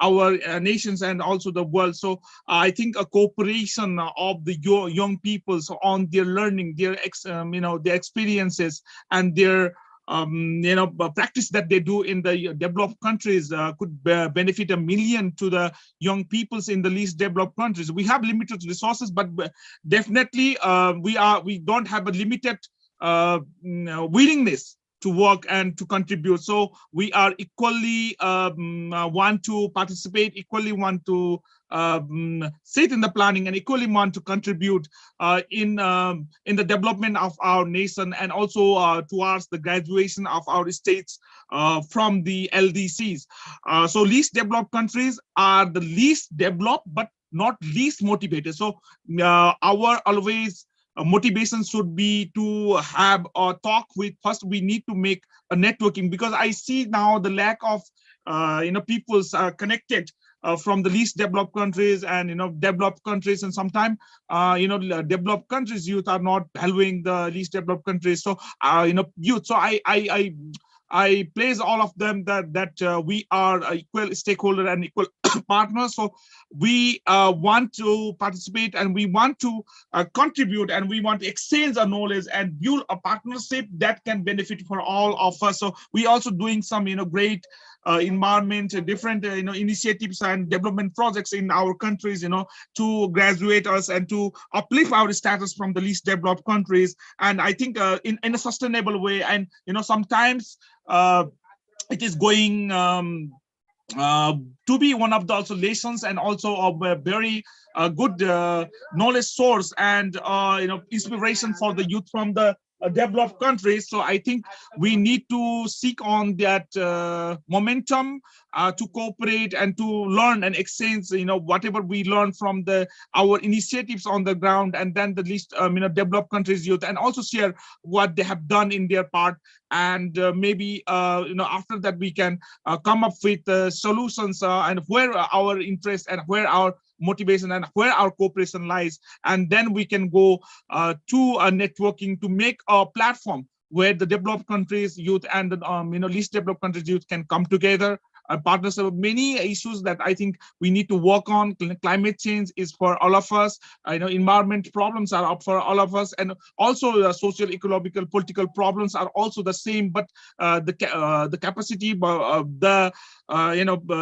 our nations and also the world. So I think a cooperation of the young people on their learning, their their experiences and their practice that they do in the developed countries could benefit 1 million to the young peoples in the least developed countries. We have limited resources, but definitely we don't have a limited willingness to work and to contribute. So we are equally want to participate, equally want to sit in the planning, and equally want to contribute in the development of our nation, and also towards the graduation of our states from the LDCs. So least developed countries are the least developed, but not least motivated. So our always motivation should be to have a talk with, first we need to make a networking, because I see now the lack of people's connected from the least developed countries and developed countries, and sometimes developed countries youth are not valuing the least developed countries. So youth. So I place all of them that we are equal stakeholder and equal partners. So we want to participate, and we want to contribute, and we want to exchange our knowledge and build a partnership that can benefit for all of us. So we also doing some great environment, different initiatives and development projects in our countries, to graduate us and to uplift our status from the least developed countries. And I think in a sustainable way. And sometimes it is going to be one of the also lessons and also a very good knowledge source and inspiration for the youth from the developed countries. So I think we need to seek on that momentum to cooperate and to learn and exchange whatever we learn from our initiatives on the ground, and then the least developed countries youth, and also share what they have done in their part. And maybe after that we can come up with solutions and where our interest and where our motivation and where our cooperation lies, and then we can go to a networking to make a platform where the developed countries youth and the least developed countries youth can come together. Partners of many issues that I think we need to work on. Climate change is for all of us. Environment problems are up for all of us, and also social, ecological, political problems are also the same. But the capacity, the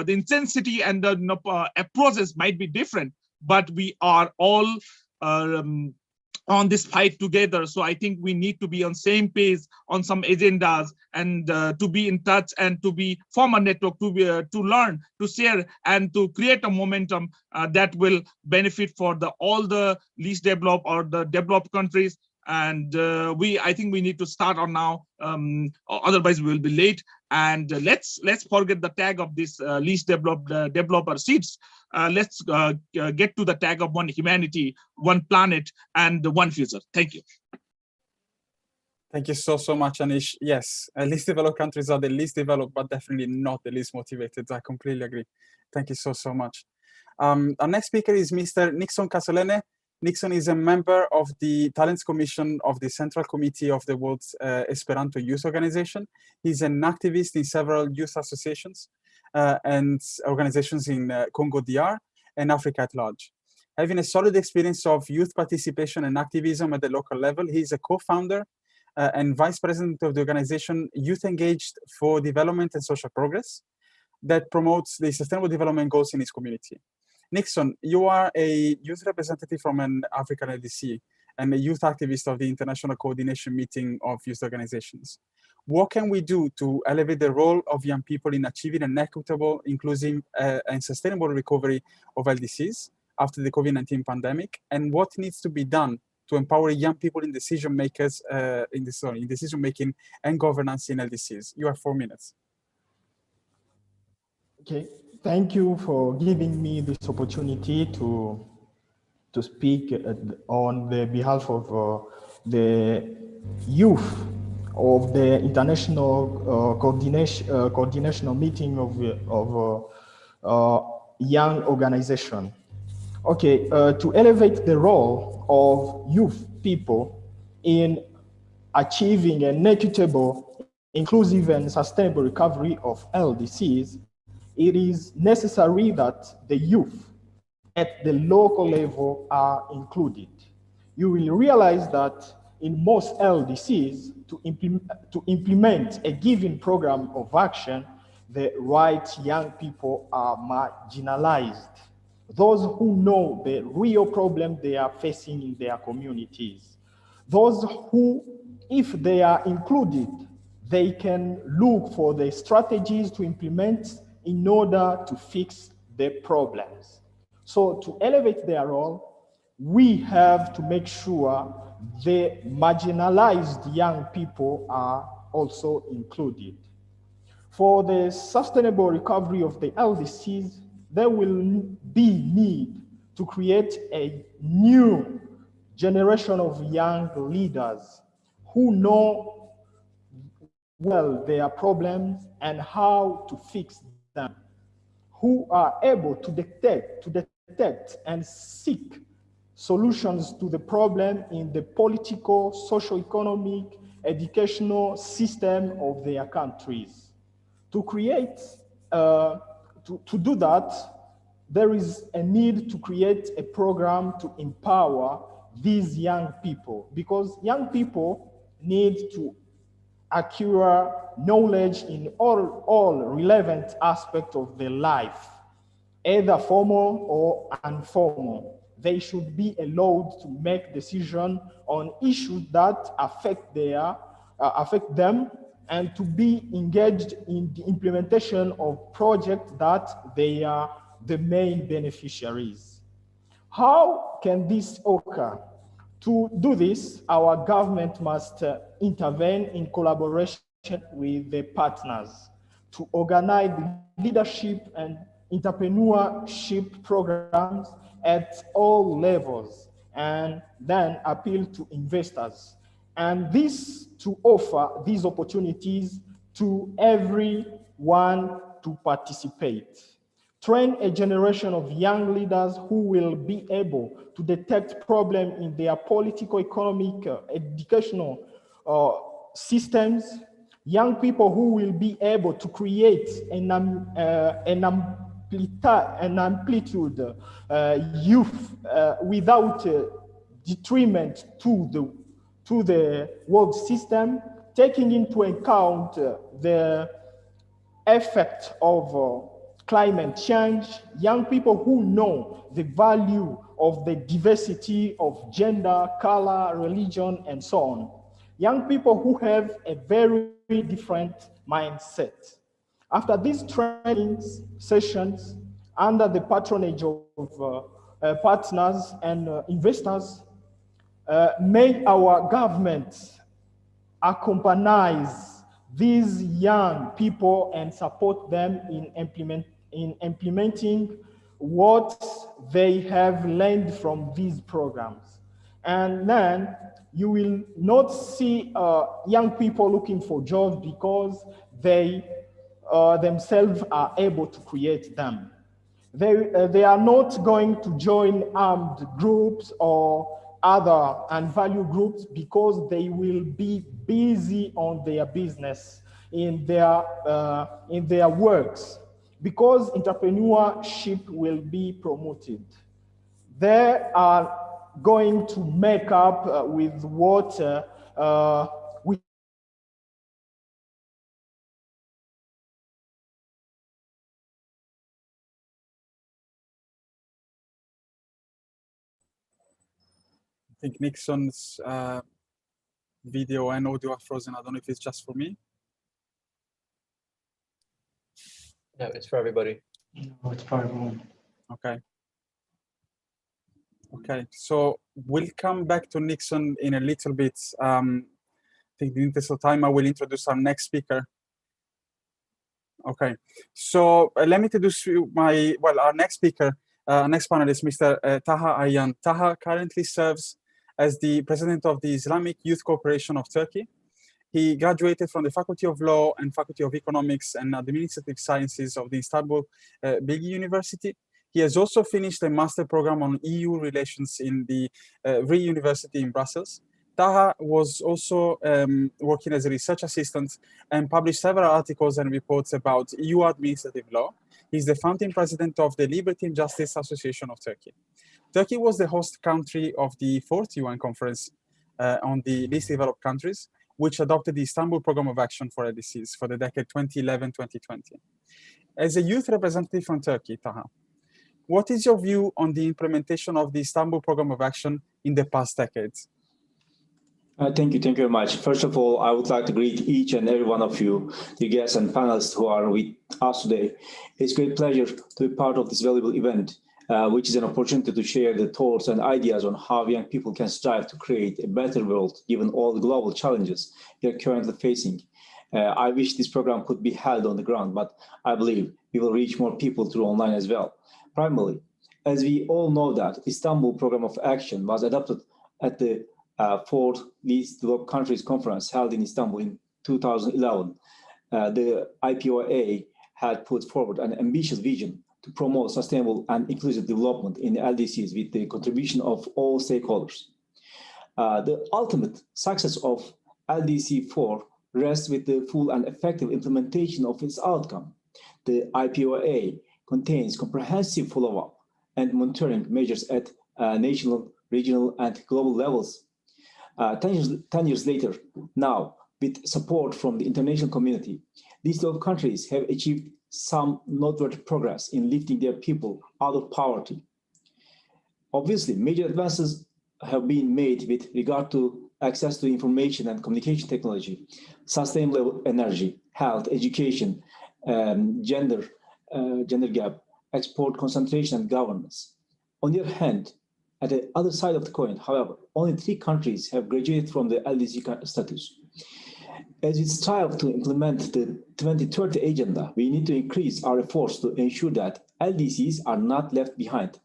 intensity, and the approaches might be different. But we are all on this fight together. So I think we need to be on same page on some agendas, and to be in touch, and to form a network, to learn, to share, and to create a momentum that will benefit for all the least developed or the developed countries. And I think we need to start on now, otherwise we will be late. And let's forget the tag of this least developed developer seats. Let's get to the tag of one humanity, one planet, and one future. Thank you. Thank you so much, Anish. Yes, least developed countries are the least developed, but definitely not the least motivated. I completely agree. Thank you so much. Our next speaker is Mr. Nixon Casolene. Nixon is a member of the Talents Commission of the Central Committee of the World's Esperanto Youth Organization. He's an activist in several youth associations and organizations in Congo DR and Africa at large. Having a solid experience of youth participation and activism at the local level, he is a co-founder and vice president of the organization Youth Engaged for Development and Social Progress that promotes the sustainable development goals in his community. Nixon, you are a youth representative from an African LDC and a youth activist of the International Coordination Meeting of Youth Organizations. What can we do to elevate the role of young people in achieving an equitable, inclusive, and sustainable recovery of LDCs after the COVID-19 pandemic? And what needs to be done to empower young people in decision makers, in decision making and governance in LDCs? You have 4 minutes. Okay, thank you for giving me this opportunity to speak on the behalf of the youth of the International Coordination Meeting of Young Organization. Okay, to elevate the role of youth people in achieving an equitable, inclusive, and sustainable recovery of LDCs, it is necessary that the youth at the local level are included. You will realize that in most LDCs, to implement a given program of action, the right young people are marginalized. Those who know the real problem they are facing in their communities. Those who, if they are included, they can look for the strategies to implement in order to fix the problems. So to elevate their role, we have to make sure the marginalized young people are also included. For the sustainable recovery of the LDCs, there will be need to create a new generation of young leaders who know well their problems and how to fix them, who are able to detect and seek solutions to the problem in the political, socio-economic, educational system of their countries. To create, to do that, there is a need to create a program to empower these young people, because young people need to acquire knowledge in all relevant aspects of their life, either formal or informal. They should be allowed to make decisions on issues that affect them, and to be engaged in the implementation of projects that they are the main beneficiaries. How can this occur? To do this, our government must intervene in collaboration with the partners to organize leadership and entrepreneurship programs at all levels, and then appeal to investors. And this to offer these opportunities to everyone to participate. Train a generation of young leaders who will be able to detect problems in their political, economic, educational systems. Young people who will be able to create an amplitude youth without detriment to the world system, taking into account the effect of climate change, young people who know the value of the diversity of gender, color, religion, and so on. Young people who have a very different mindset. After these training sessions, under the patronage of partners and investors, may our government accompany these young people and support them in implementing what they have learned from these programs. And then you will not see young people looking for jobs because they themselves are able to create them. They are not going to join armed groups or other and value groups because they will be busy on their business, in their works, because entrepreneurship will be promoted. They are going to make up with what we I think Nixon's video and audio are frozen. I don't know if it's just for me. No, it's for everybody. No, it's for everyone. Okay. Okay, so we'll come back to Nixon in a little bit. I think in the interest of time, I will introduce our next speaker. Okay, so let me introduce you our next speaker, next panelist, Mr. Taha Ayyan. Taha currently serves as the president of the Islamic Youth Corporation of Turkey. He graduated from the Faculty of Law and Faculty of Economics and Administrative Sciences of the Istanbul Bilgi University. He has also finished a master program on EU relations in the RE University in Brussels. Taha was also working as a research assistant and published several articles and reports about EU administrative law. He's the founding president of the Liberty and Justice Association of Turkey. Turkey was the host country of the 4th UN conference on the least developed countries, which adopted the Istanbul Programme of Action for LDCs for the decade 2011-2020. As a youth representative from Turkey, Taha, what is your view on the implementation of the Istanbul Programme of Action in the past decades? Thank you very much. First of all, I would like to greet each and every one of you, the guests and panelists who are with us today. It's a great pleasure to be part of this valuable event, which is an opportunity to share the thoughts and ideas on how young people can strive to create a better world, given all the global challenges we are currently facing. I wish this program could be held on the ground, but I believe we will reach more people through online as well. Primarily, as we all know that Istanbul Programme of Action was adopted at the 4th Least Developed Countries Conference held in Istanbul in 2011. The IPOA had put forward an ambitious vision to promote sustainable and inclusive development in the LDCs with the contribution of all stakeholders. The ultimate success of LDC 4 rests with the full and effective implementation of its outcome. The IPOA contains comprehensive follow-up and monitoring measures at national, regional, and global levels. 10 years later, now, with support from the international community, these 12 countries have achieved some noteworthy progress in lifting their people out of poverty. Obviously, major advances have been made with regard to access to information and communication technology, sustainable energy, health, education, gender gap, export concentration, and governance. On the other hand, at the other side of the coin, however, only 3 countries have graduated from the LDC status. As we strive to implement the 2030 agenda, we need to increase our efforts to ensure that LDCs are not left behind.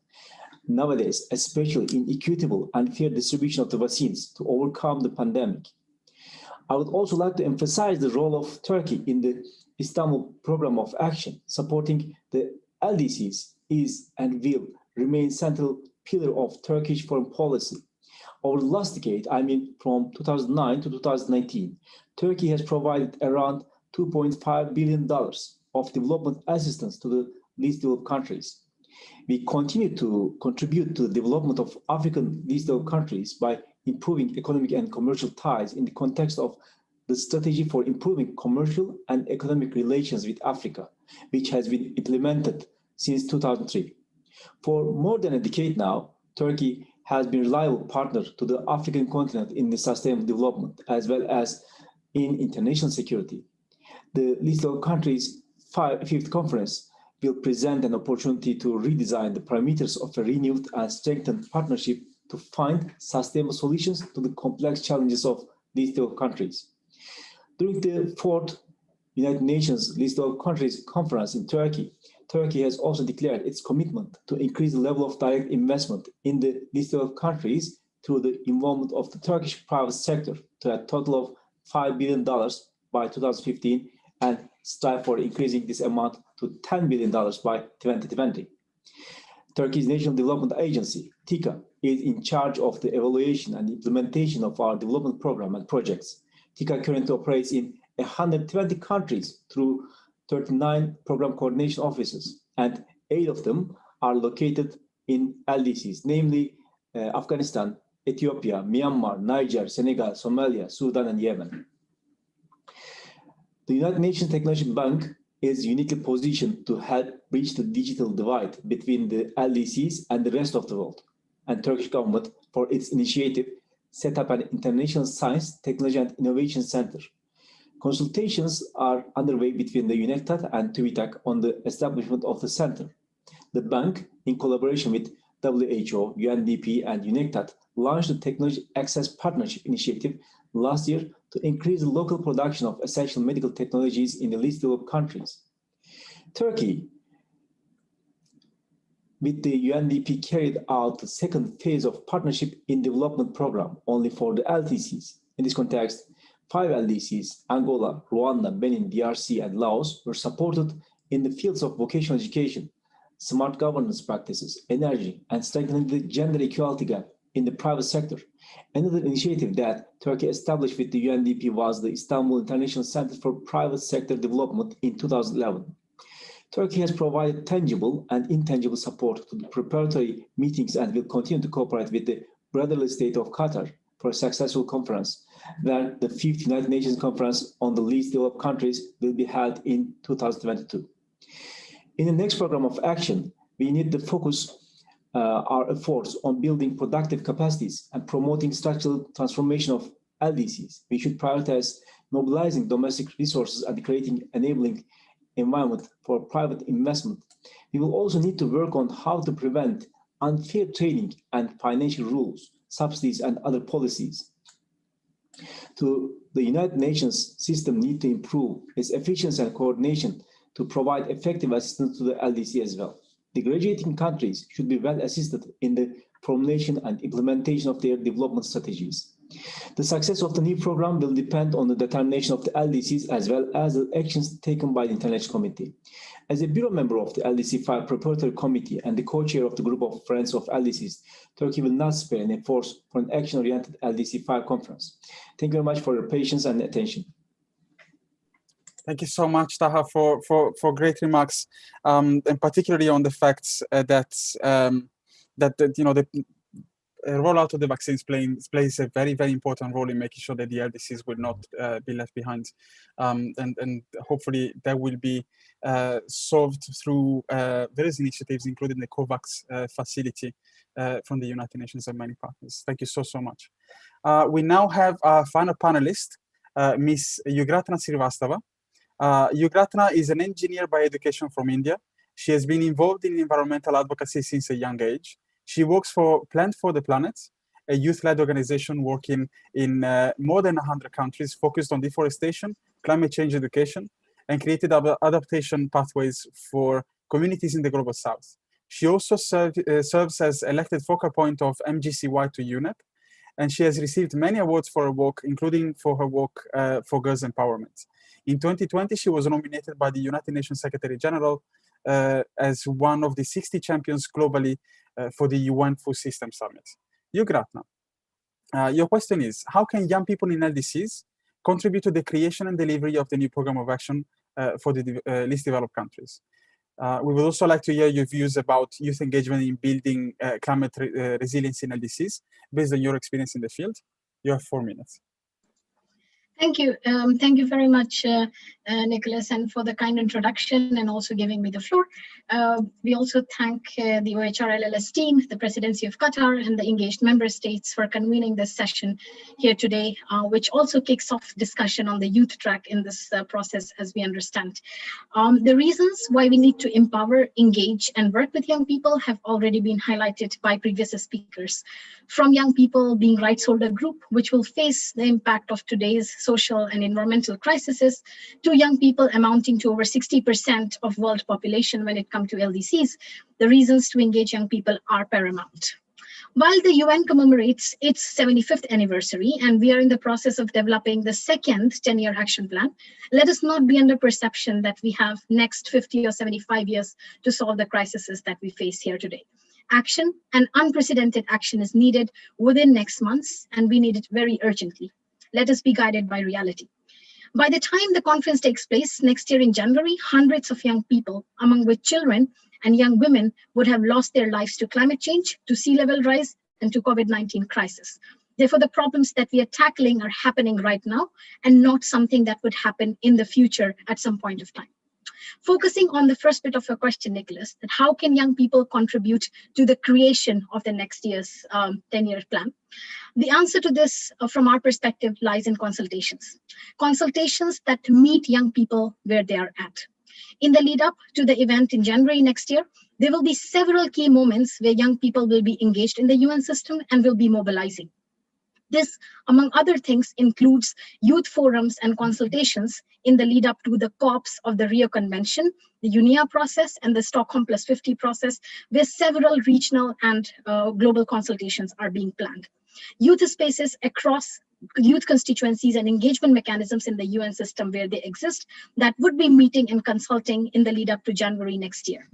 Nowadays, especially in equitable and fair distribution of the vaccines to overcome the pandemic. I would also like to emphasize the role of Turkey in the Istanbul Programme of Action. Supporting the LDCs is and will remain central pillar of Turkish foreign policy. Over the last decade, I mean from 2009 to 2019, Turkey has provided around $2.5 billion of development assistance to the least developed countries. We continue to contribute to the development of African least developed countries by improving economic and commercial ties in the context of the strategy for improving commercial and economic relations with Africa, which has been implemented since 2003. For more than a decade now, Turkey has been a reliable partner to the African continent in the sustainable development, as well as in international security. The least developed countries' 5th conference will present an opportunity to redesign the parameters of a renewed and strengthened partnership to find sustainable solutions to the complex challenges of least developed countries. During the 4th United Nations Least Developed Countries Conference in Turkey, Turkey has also declared its commitment to increase the level of direct investment in the least developed countries through the involvement of the Turkish private sector to a total of $5 billion by 2015 and strive for increasing this amount to $10 billion by 2020. Turkey's National Development Agency, TİKA, is in charge of the evaluation and implementation of our development program and projects. TİKA currently operates in 120 countries through 39 program coordination offices, and 8 of them are located in LDCs, namely Afghanistan, Ethiopia, Myanmar, Niger, Senegal, Somalia, Sudan, and Yemen. The United Nations Technology Bank is uniquely positioned to help bridge the digital divide between the LDCs and the rest of the world. And Turkish government, for its initiative, set up an International Science, Technology and Innovation Center. Consultations are underway between the UNECTAD and TÜBİTAK on the establishment of the center. The bank, in collaboration with WHO, UNDP, and UNECTAD, launched the Technology Access Partnership Initiative last year to increase the local production of essential medical technologies in the least developed countries. Turkey, with the UNDP, carried out the second phase of Partnership in Development program only for the LDCs. In this context, 5 LDCs, Angola, Rwanda, Benin, DRC, and Laos, were supported in the fields of vocational education, smart governance practices, energy, and strengthening the gender equality gap in the private sector. Another initiative that Turkey established with the UNDP was the Istanbul International Center for Private Sector Development in 2011. Turkey has provided tangible and intangible support to the preparatory meetings and will continue to cooperate with the brotherly state of Qatar for a successful conference, where the 5th United Nations Conference on the Least Developed Countries will be held in 2022. In the next program of action, we need to focus our efforts on building productive capacities and promoting structural transformation of LDCs. We should prioritize mobilizing domestic resources and creating enabling environment for private investment. We will also need to work on how to prevent unfair trading and financial rules, subsidies, and other policies. The United Nations system needs to improve its efficiency and coordination to provide effective assistance to the LDC as well. The graduating countries should be well assisted in the formulation and implementation of their development strategies. The success of the new program will depend on the determination of the LDCs as well as the actions taken by the International Committee. As a bureau member of the LDC-5 Preparatory Committee and the co-chair of the group of Friends of LDCs, Turkey will not spare any efforts for an action-oriented LDC-5 conference. Thank you very much for your patience and attention. Thank you so much, Taha, for great remarks, and particularly on the facts that you know, the rollout of the vaccines plays a very, very important role in making sure that the LDCs will not be left behind, and hopefully that will be solved through various initiatives, including the COVAX facility from the United Nations and many partners. Thank you so much. We now have our final panelist, Ms. Yugratna Srivastava. Yugratna is an engineer by education from India. She has been involved in environmental advocacy since a young age. She works for Plant for the Planet, a youth-led organization working in more than 100 countries, focused on deforestation, climate change education, and created adaptation pathways for communities in the Global South. She also serves as elected focal point of MGCY to UNEP, and she has received many awards for her work, including for her work for girls' empowerment. In 2020, she was nominated by the United Nations Secretary General as one of the 60 champions globally for the UN Food System Summit. Yugratna, your question is, how can young people in LDCs contribute to the creation and delivery of the new program of action for the least developed countries? We would also like to hear your views about youth engagement in building climate resilience in LDCs based on your experience in the field. You have 4 minutes. Thank you. Thank you very much, Nicholas, and for the kind introduction and also giving me the floor. We also thank the OHR-LLS team, the Presidency of Qatar, and the engaged member states for convening this session here today, which also kicks off discussion on the youth track in this process, as we understand. The reasons why we need to empower, engage, and work with young people have already been highlighted by previous speakers. From young people being rights holder group, which will face the impact of today's social and environmental crises, to young people amounting to over 60% of world population when it comes to LDCs, the reasons to engage young people are paramount. While the UN commemorates its 75th anniversary and we are in the process of developing the second 10-year action plan, let us not be under perception that we have next 50 or 75 years to solve the crises that we face here today. Action and unprecedented action is needed within next months, and we need it very urgently. Let us be guided by reality. By the time the conference takes place next year in January, hundreds of young people, among which children and young women, would have lost their lives to climate change, to sea level rise, and to COVID-19 crisis. Therefore, the problems that we are tackling are happening right now and not something that would happen in the future at some point of time. Focusing on the first bit of your question, Nicholas, that how can young people contribute to the creation of the next year's 10-year plan? The answer to this, from our perspective, lies in consultations. Consultations that meet young people where they are at. In the lead up to the event in January next year, there will be several key moments where young people will be engaged in the UN system and will be mobilizing. This, among other things, includes youth forums and consultations in the lead up to the COPs of the Rio Convention, the UNIA process, and the Stockholm Plus 50 process, where several regional and global consultations are being planned. Youth spaces across youth constituencies and engagement mechanisms in the UN system where they exist that would be meeting and consulting in the lead up to January next year.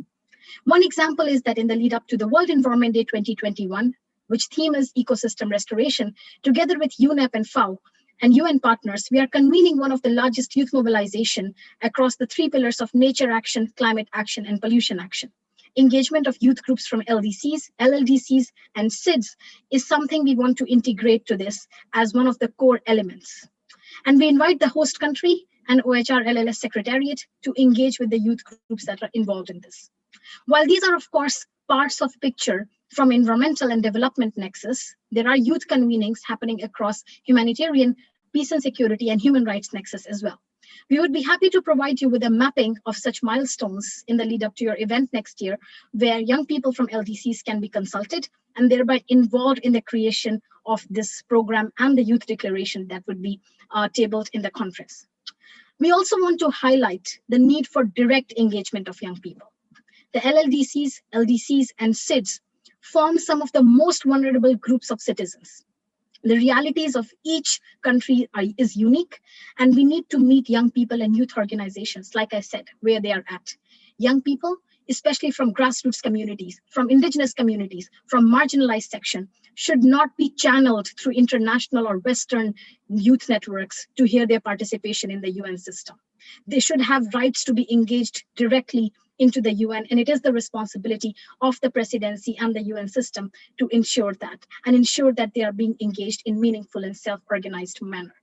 One example is that in the lead up to the World Environment Day 2021, which theme is ecosystem restoration, together with UNEP and FAO and UN partners, we are convening one of the largest youth mobilization across the three pillars of nature action, climate action, and pollution action. Engagement of youth groups from LDCs, LLDCs, and SIDS is something we want to integrate to this as one of the core elements. And we invite the host country and OHR LLS Secretariat to engage with the youth groups that are involved in this. While these are, of course, parts of picture from environmental and development nexus, there are youth convenings happening across humanitarian, peace and security, and human rights nexus as well. We would be happy to provide you with a mapping of such milestones in the lead up to your event next year, where young people from LDCs can be consulted and thereby involved in the creation of this program and the youth declaration that would be tabled in the conference. We also want to highlight the need for direct engagement of young people. The LLDCs, LDCs, and SIDS form some of the most vulnerable groups of citizens. The realities of each country is unique, and we need to meet young people and youth organizations, like I said, where they are at. Young people, especially from grassroots communities, from indigenous communities, from marginalized section, should not be channeled through international or Western youth networks to hear their participation in the UN system. They should have rights to be engaged directly into the UN, and it is the responsibility of the presidency and the UN system to ensure that, and ensure that they are being engaged in meaningful and self-organized manner.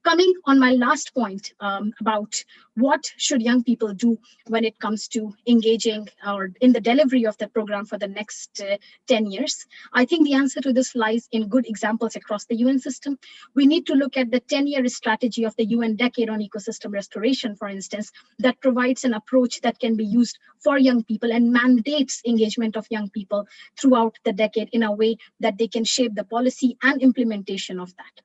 Coming on my last point about what should young people do when it comes to engaging or in the delivery of the program for the next 10 years, I think the answer to this lies in good examples across the UN system. We need to look at the 10-year strategy of the UN Decade on Ecosystem Restoration, for instance, that provides an approach that can be used for young people and mandates engagement of young people throughout the decade in a way that they can shape the policy and implementation of that.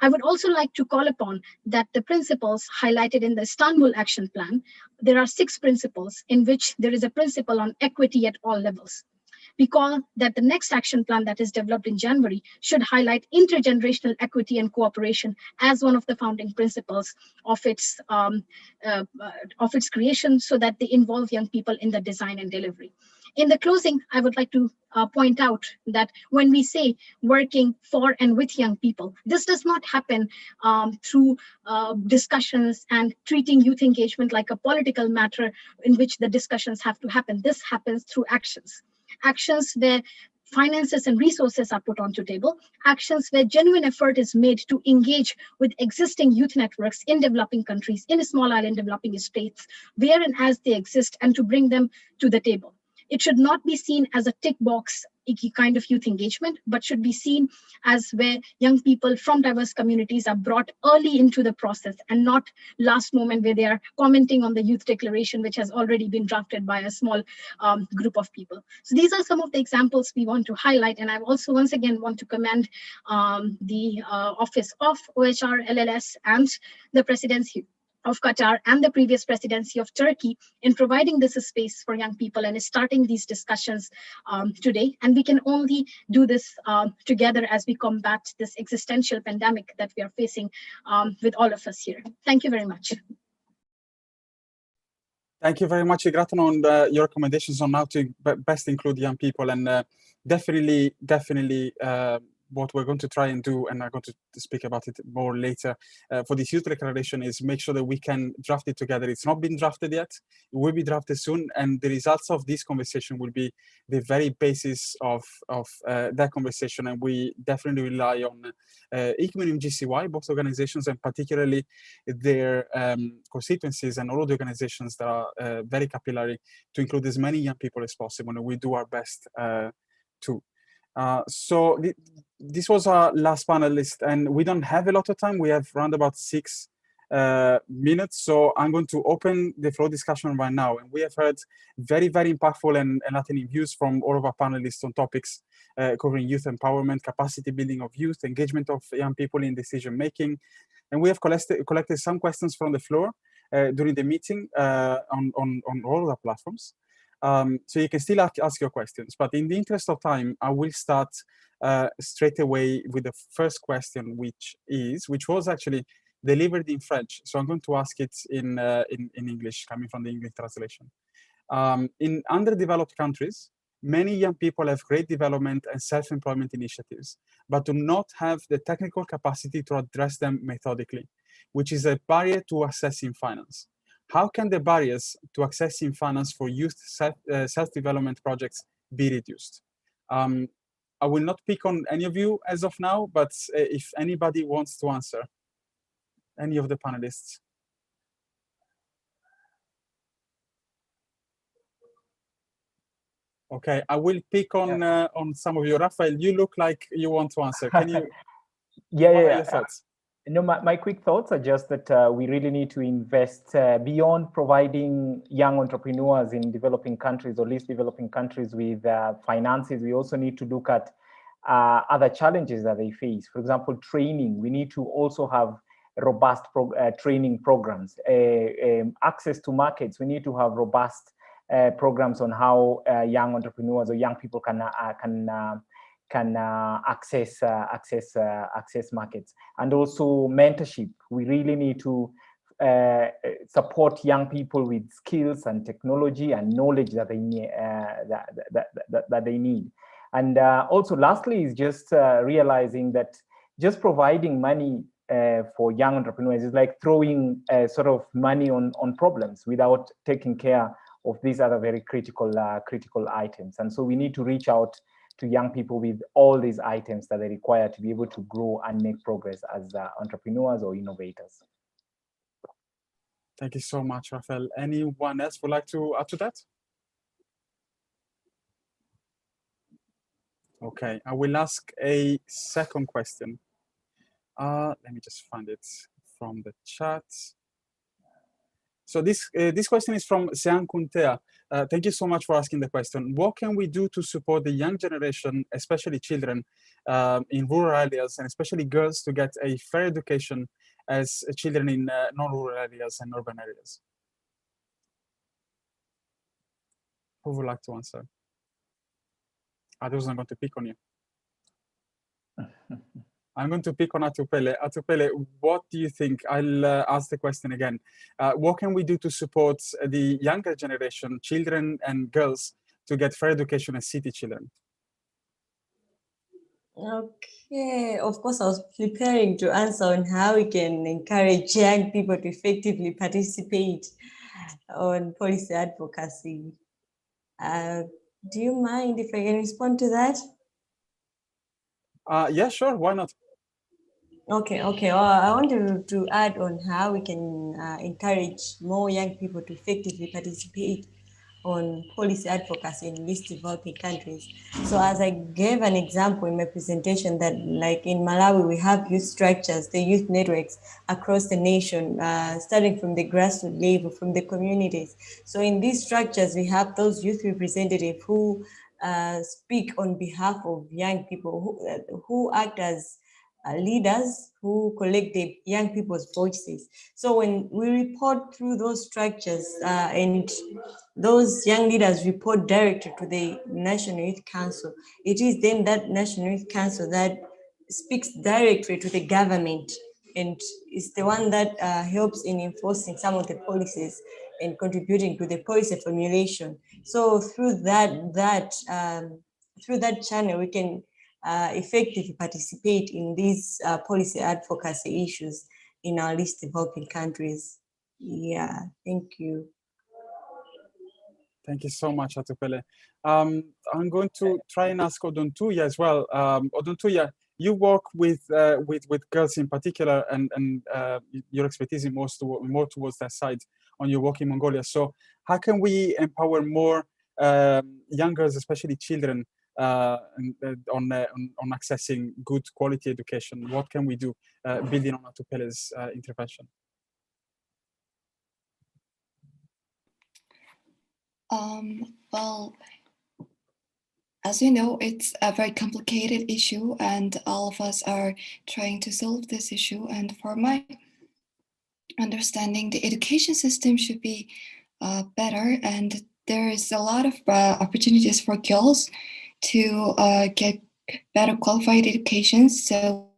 I would also like to call upon that the principles highlighted in the Istanbul Action Plan, there are 6 principles in which there is a principle on equity at all levels. We call that the next action plan that is developed in January should highlight intergenerational equity and cooperation as one of the founding principles of its creation, so that they involve young people in the design and delivery. In the closing, I would like to point out that when we say working for and with young people, this does not happen through discussions and treating youth engagement like a political matter in which the discussions have to happen. This happens through actions. Actions where finances and resources are put onto table, actions where genuine effort is made to engage with existing youth networks in developing countries, in small island developing states, where and as they exist, and to bring them to the table. It should not be seen as a tick box kind of youth engagement, but should be seen as where young people from diverse communities are brought early into the process and not last moment where they are commenting on the youth declaration, which has already been drafted by a small group of people. So these are some of the examples we want to highlight. And I also once again want to commend the Office of OHR LLS and the Presidency of Qatar and the previous presidency of Turkey in providing this space for young people and starting these discussions today. And we can only do this together as we combat this existential pandemic that we are facing with all of us here. Thank you very much. Thank you very much, Igratan, on your recommendations on how to best include young people, and definitely what we're going to try and do, and I'm going to speak about it more later, for this youth declaration is make sure that we can draft it together. It's not been drafted yet. It will be drafted soon, and the results of this conversation will be the very basis of that conversation, and we definitely rely on ECOSOC and GCY, both organizations, and particularly their constituencies and all of the organizations that are very capillary to include as many young people as possible, and we do our best too. So this was our last panelist, and we don't have a lot of time. We have around about 6 minutes, so I'm going to open the floor discussion right now. And we have heard very, very impactful and enlightening views from all of our panelists on topics covering youth empowerment, capacity building of youth, engagement of young people in decision making. And we have collected some questions from the floor during the meeting on all of the platforms. So you can still ask your questions, but in the interest of time, I will start straight away with the first question, which was actually delivered in French. So I'm going to ask it in English, coming from the English translation. In underdeveloped countries, many young people have great development and self-employment initiatives, but do not have the technical capacity to address them methodically, which is a barrier to accessing finance. How can the barriers to accessing finance for youth self-development projects be reduced? I will not pick on any of you as of now, but if anybody wants to answer, any of the panelists. Okay, I will pick on some of you. Raphael, you look like you want to answer. Can you? What are your thoughts? No, my quick thoughts are just that we really need to invest beyond providing young entrepreneurs in developing countries or least developing countries with finances. We also need to look at other challenges that they face. For example, training. We need to also have robust training programs. Access to markets. We need to have robust programs on how young entrepreneurs or young people can access markets, and also mentorship. We really need to support young people with skills and technology and knowledge that they need. That they need. And also, lastly, is just realizing that just providing money for young entrepreneurs is like throwing sort of money on problems without taking care of these other very critical items. And so we need to reach out to young people with all these items that they require to be able to grow and make progress as entrepreneurs or innovators. Thank you so much, Raphael. Anyone else would like to add to that? Okay, I will ask a second question. Let me just find it from the chat. So this question is from Sean Kuntea. Thank you so much for asking the question. What can we do to support the young generation, especially children in rural areas, and especially girls, to get a fair education as children in non-rural areas and urban areas? Who would like to answer? I wasn't going to pick on you. I'm going to pick on Atupele. Atupele, what do you think? I'll ask the question again. What can we do to support the younger generation, children and girls, to get fair education as city children? Okay, of course, I was preparing to answer on how we can encourage young people to effectively participate on policy advocacy. Do you mind if I can respond to that? Yeah, sure. Why not? Okay. Well, I wanted to add on how we can encourage more young people to effectively participate on policy advocacy in least developing countries. So as I gave an example in my presentation that like in Malawi, we have youth structures, the youth networks across the nation, starting from the grassroots level, from the communities. So in these structures, we have those youth representatives who speak on behalf of young people, who act as leaders who collect the young people's voices. So when we report through those structures and those young leaders report directly to the National Youth Council, it is then that National Youth Council that speaks directly to the government and is the one that helps in enforcing some of the policies and contributing to the policy formulation. So through that channel, we can effectively participate in these policy advocacy issues in our least developing countries. Yeah, thank you. Thank you so much, Atupele. I'm going to try and ask Odontuya as well. Odontuya, you work with girls in particular, and your expertise is more towards that side on your work in Mongolia. So how can we empower more young girls, especially children, on accessing good quality education? What can we do, building on Atupele's intervention? Well, as you know, it's a very complicated issue, and all of us are trying to solve this issue. And for my understanding, the education system should be better, and there is a lot of opportunities for girls to get better qualified education. So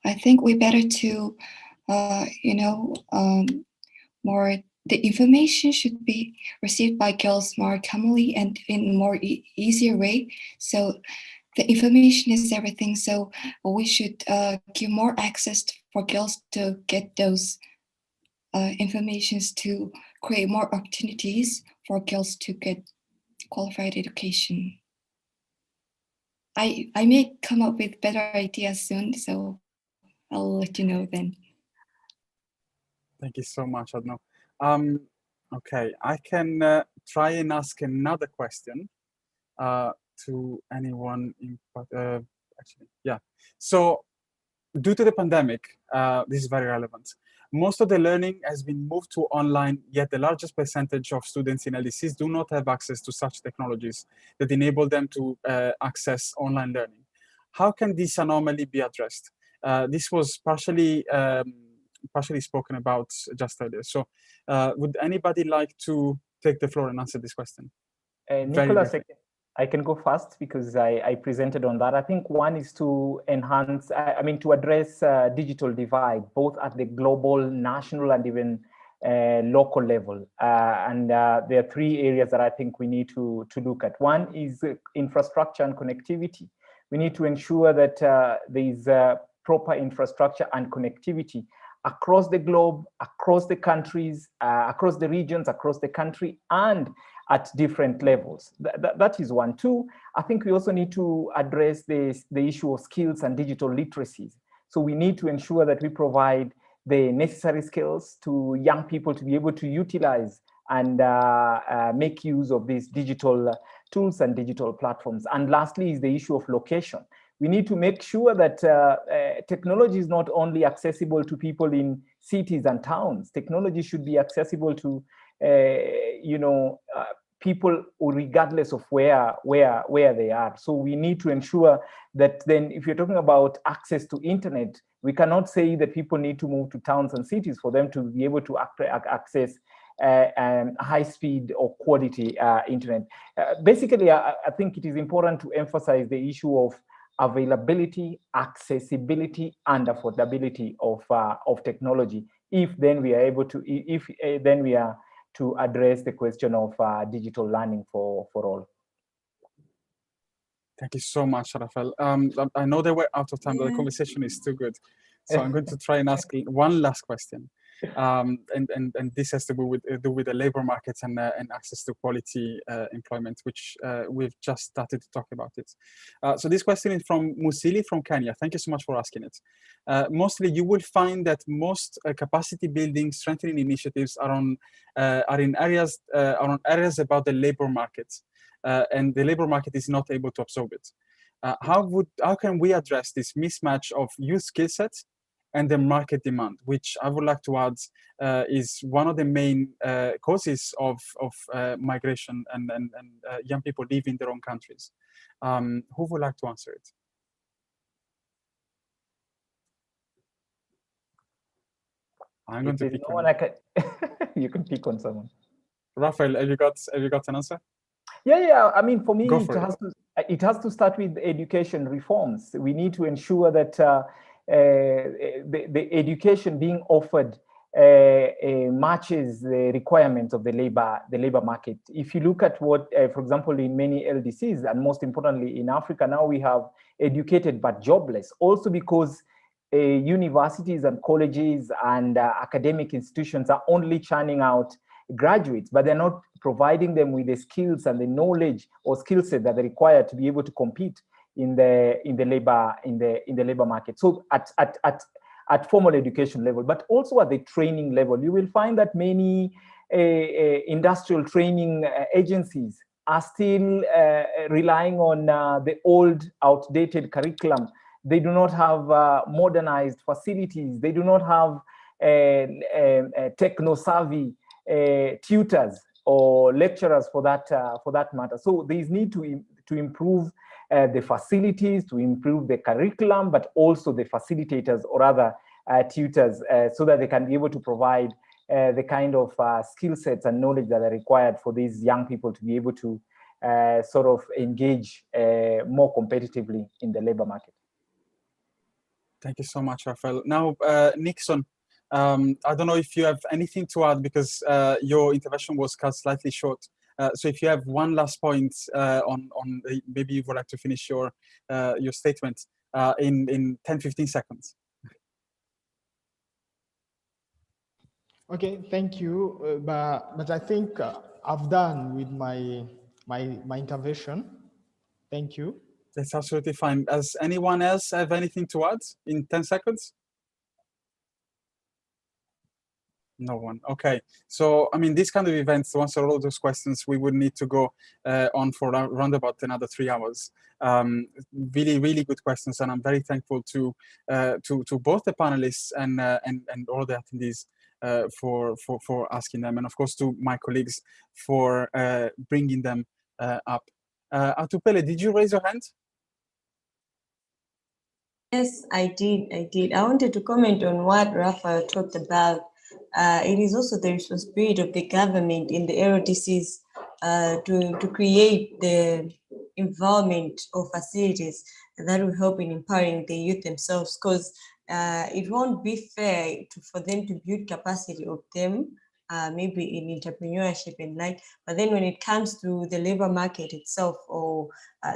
I think we better to, more. The information should be received by girls more commonly and in more easier way. So the information is everything. So we should give more access for girls to get those informations to create more opportunities for girls to get qualified education. I may come up with better ideas soon, so I'll let you know then. Thank you so much, Adno. Okay, I can try and ask another question to anyone in actually, yeah. So due to the pandemic, this is very relevant. Most of the learning has been moved to online, yet the largest percentage of students in LDCs do not have access to such technologies that enable them to access online learning. How can this anomaly be addressed? This was partially spoken about just earlier. So would anybody like to take the floor and answer this question? Nicholas, I can go first because I presented on that. I think one is to enhance, to address digital divide, both at the global, national, and even local level. There are three areas that I think we need to look at. One is infrastructure and connectivity. We need to ensure that there is proper infrastructure and connectivity across the globe, across the countries, across the regions, across the country, and at different levels. That is one. Two, I think we also need to address the issue of skills and digital literacies. So we need to ensure that we provide the necessary skills to young people to be able to utilize and make use of these digital tools and digital platforms. And lastly is the issue of location. We need to make sure that technology is not only accessible to people in cities and towns. Technology should be accessible to people regardless of where they are. So we need to ensure that then if you're talking about access to internet, we cannot say that people need to move to towns and cities for them to be able to access high speed or quality internet. Basically, I think it is important to emphasize the issue of availability, accessibility, and affordability of technology. If then we are able to, then we are to address the question of digital learning for all. Thank you so much, Rafael. I know that we're out of time, but the conversation is too good. So I'm going to try and ask one last question. And this has to do with the labor markets and access to quality employment, which we've just started to talk about it. So this question is from Musili from Kenya. Thank you so much for asking it. Mostly, you will find that most capacity building strengthening initiatives are in areas about the labor market, and the labor market is not able to absorb it. How can we address this mismatch of youth skill sets and the market demand, which I would like to add is one of the main causes of migration and young people leaving their own countries? Who would like to answer it? I'm going to pick no one I can you can pick on someone. Rafael, have you got an answer? Yeah. I mean, for me, it has to start with education reforms. We need to ensure that the education being offered matches the requirements of the labor market. If you look at what, for example, in many LDCs, and most importantly in Africa now, we have educated but jobless, also because universities and colleges and academic institutions are only churning out graduates, but they're not providing them with the skills and the knowledge or skill set that they require to be able to compete in the labor market. So at formal education level, but also at the training level, you will find that many industrial training agencies are still relying on the old, outdated curriculum. They do not have modernized facilities. They do not have techno-savvy tutors or lecturers for that matter. So there is need to improve the facilities, to improve the curriculum, but also the facilitators or other tutors so that they can be able to provide the kind of skill sets and knowledge that are required for these young people to be able to sort of engage more competitively in the labor market. Thank you so much, Rafael. Now, Nixon, I don't know if you have anything to add because your intervention was cut slightly short. So if you have one last point on maybe you would like to finish your statement in 10-15 seconds. Okay, thank you. But I think I've done with my intervention. Thank you. That's absolutely fine. Does anyone else have anything to add in 10 seconds? No one. Okay. So, I mean, this kind of events, to answer all those questions, we would need to go on for around about another 3 hours. Really, really good questions, and I'm very thankful to both the panelists and all the attendees for asking them, and of course to my colleagues for bringing them up. Atupele, did you raise your hand? Yes, I did. I wanted to comment on what Rafael talked about. It is also the responsibility of the government in the LDCs to create the environment or facilities that will help in empowering the youth themselves, because it won't be fair for them to build capacity of them, maybe in entrepreneurship and like, but then when it comes to the labor market itself or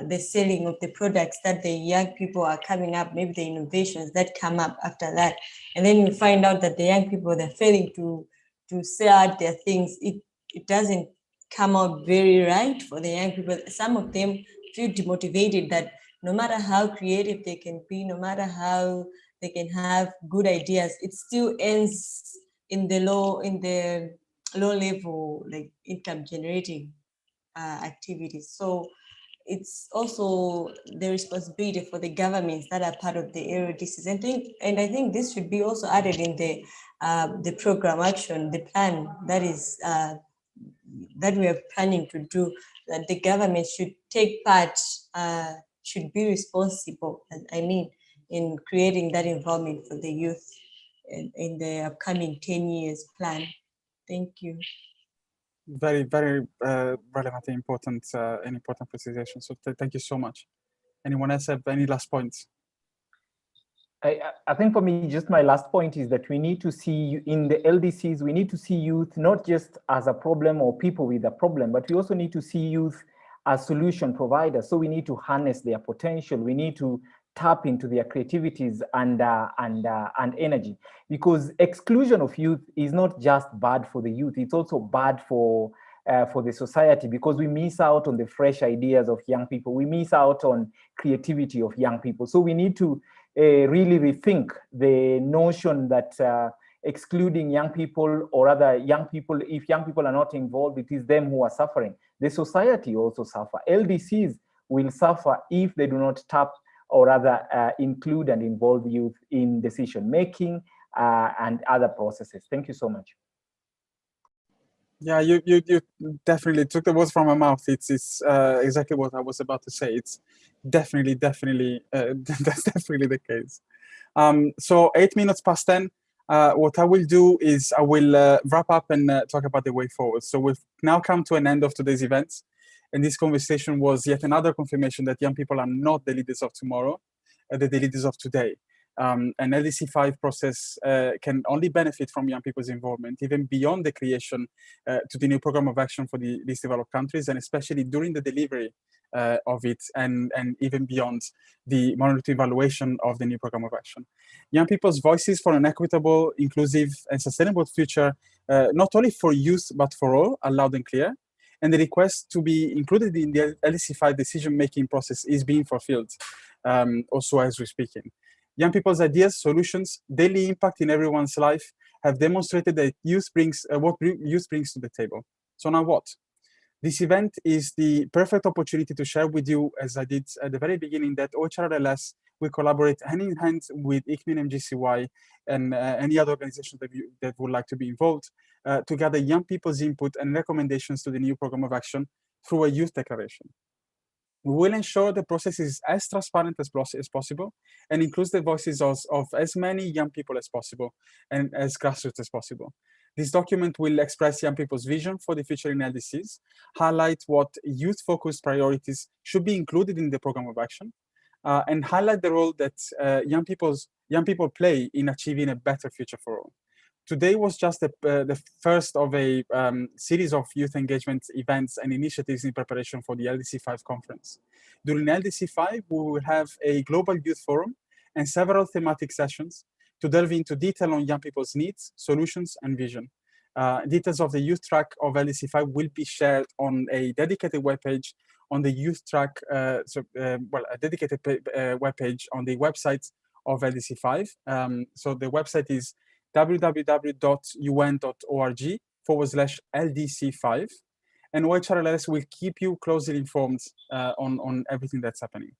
the selling of the products that the young people are coming up, maybe the innovations that come up after that, and then you find out that the young people, they're failing to sell out their things, it doesn't come out very right for the young people. Some of them feel demotivated that no matter how creative they can be, no matter how they can have good ideas, it still ends in the low level, like income generating activities. So it's also the responsibility for the governments that are part of the LDCs. And I think this should be also added in the program action, the plan that is that we are planning to do, that the government should take part, should be responsible, I mean, in creating that environment for the youth in the upcoming 10 years plan. Thank you. Very, very relevant and important, an important precision. So thank you so much. Anyone else have any last points? I think for me, just my last point is that we need to see in the LDCs, we need to see youth not just as a problem or people with a problem, but we also need to see youth as solution providers. So we need to harness their potential. We need to tap into their creativities and energy, because exclusion of youth is not just bad for the youth, it's also bad for the society, because we miss out on the fresh ideas of young people. We miss out on creativity of young people. So we need to really rethink the notion that excluding young people or other young people, if young people are not involved, it is them who are suffering. The society also suffer. LDCs will suffer if they do not tap or rather include and involve youth in decision making and other processes. Thank you so much. Yeah, you definitely took the words from my mouth. It's exactly what I was about to say. It's definitely that's definitely the case. So 8 minutes past 10. What I will do is I will wrap up and talk about the way forward. So we've now come to an end of today's events. And this conversation was yet another confirmation that young people are not the leaders of tomorrow, they're the leaders of today. An LDC5 process can only benefit from young people's involvement, even beyond the creation to the new program of action for the least developed countries, and especially during the delivery of it, and even beyond the monitoring evaluation of the new program of action. Young people's voices for an equitable, inclusive, and sustainable future, not only for youth, but for all, are loud and clear. And the request to be included in the LDC5 decision-making process is being fulfilled, also as we're speaking. Young people's ideas, solutions, daily impact in everyone's life have demonstrated that youth brings what youth brings to the table. So now what? This event is the perfect opportunity to share with you, as I did at the very beginning, that OHRLS will collaborate hand in hand with ICMIN and GCY and any other organization that would like to be involved to gather young people's input and recommendations to the new program of action through a youth declaration. We will ensure the process is as transparent as possible and includes the voices of as many young people as possible and as grassroots as possible. This document will express young people's vision for the future in LDCs, highlight what youth-focused priorities should be included in the program of action, and highlight the role that young people play in achieving a better future for all. Today was just the first of a series of youth engagement events and initiatives in preparation for the LDC5 conference. During LDC5, we will have a global youth forum and several thematic sessions to delve into detail on young people's needs, solutions, and vision. Details of the youth track of LDC5 will be shared on a dedicated webpage on the youth track, a dedicated webpage on the website of LDC5. So the website is www.un.org/LDC5, and OHRLS will keep you closely informed on everything that's happening.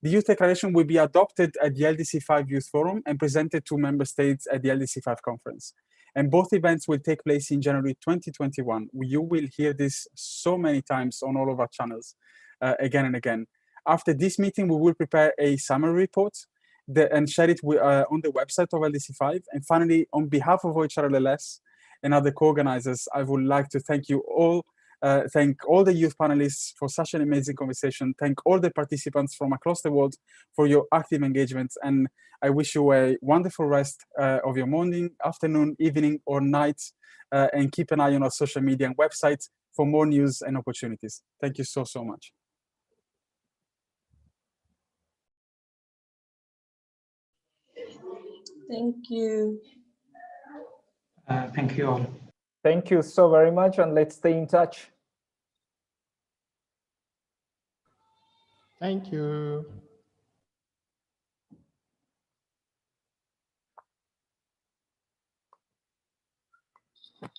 The Youth Declaration will be adopted at the LDC5 Youth Forum and presented to member states at the LDC5 conference. And both events will take place in January 2021. You will hear this so many times on all of our channels, again and again. After this meeting, we will prepare a summary report and share it on the website of LDC5. And finally, on behalf of OHRLS and other co-organizers, I would like to thank you all, thank all the youth panelists for such an amazing conversation, thank all the participants from across the world for your active engagement, and I wish you a wonderful rest of your morning, afternoon, evening, or night, and keep an eye on our social media and website for more news and opportunities. Thank you so, so much. Thank you. Thank you all. Thank you so very much, and let's stay in touch. Thank you.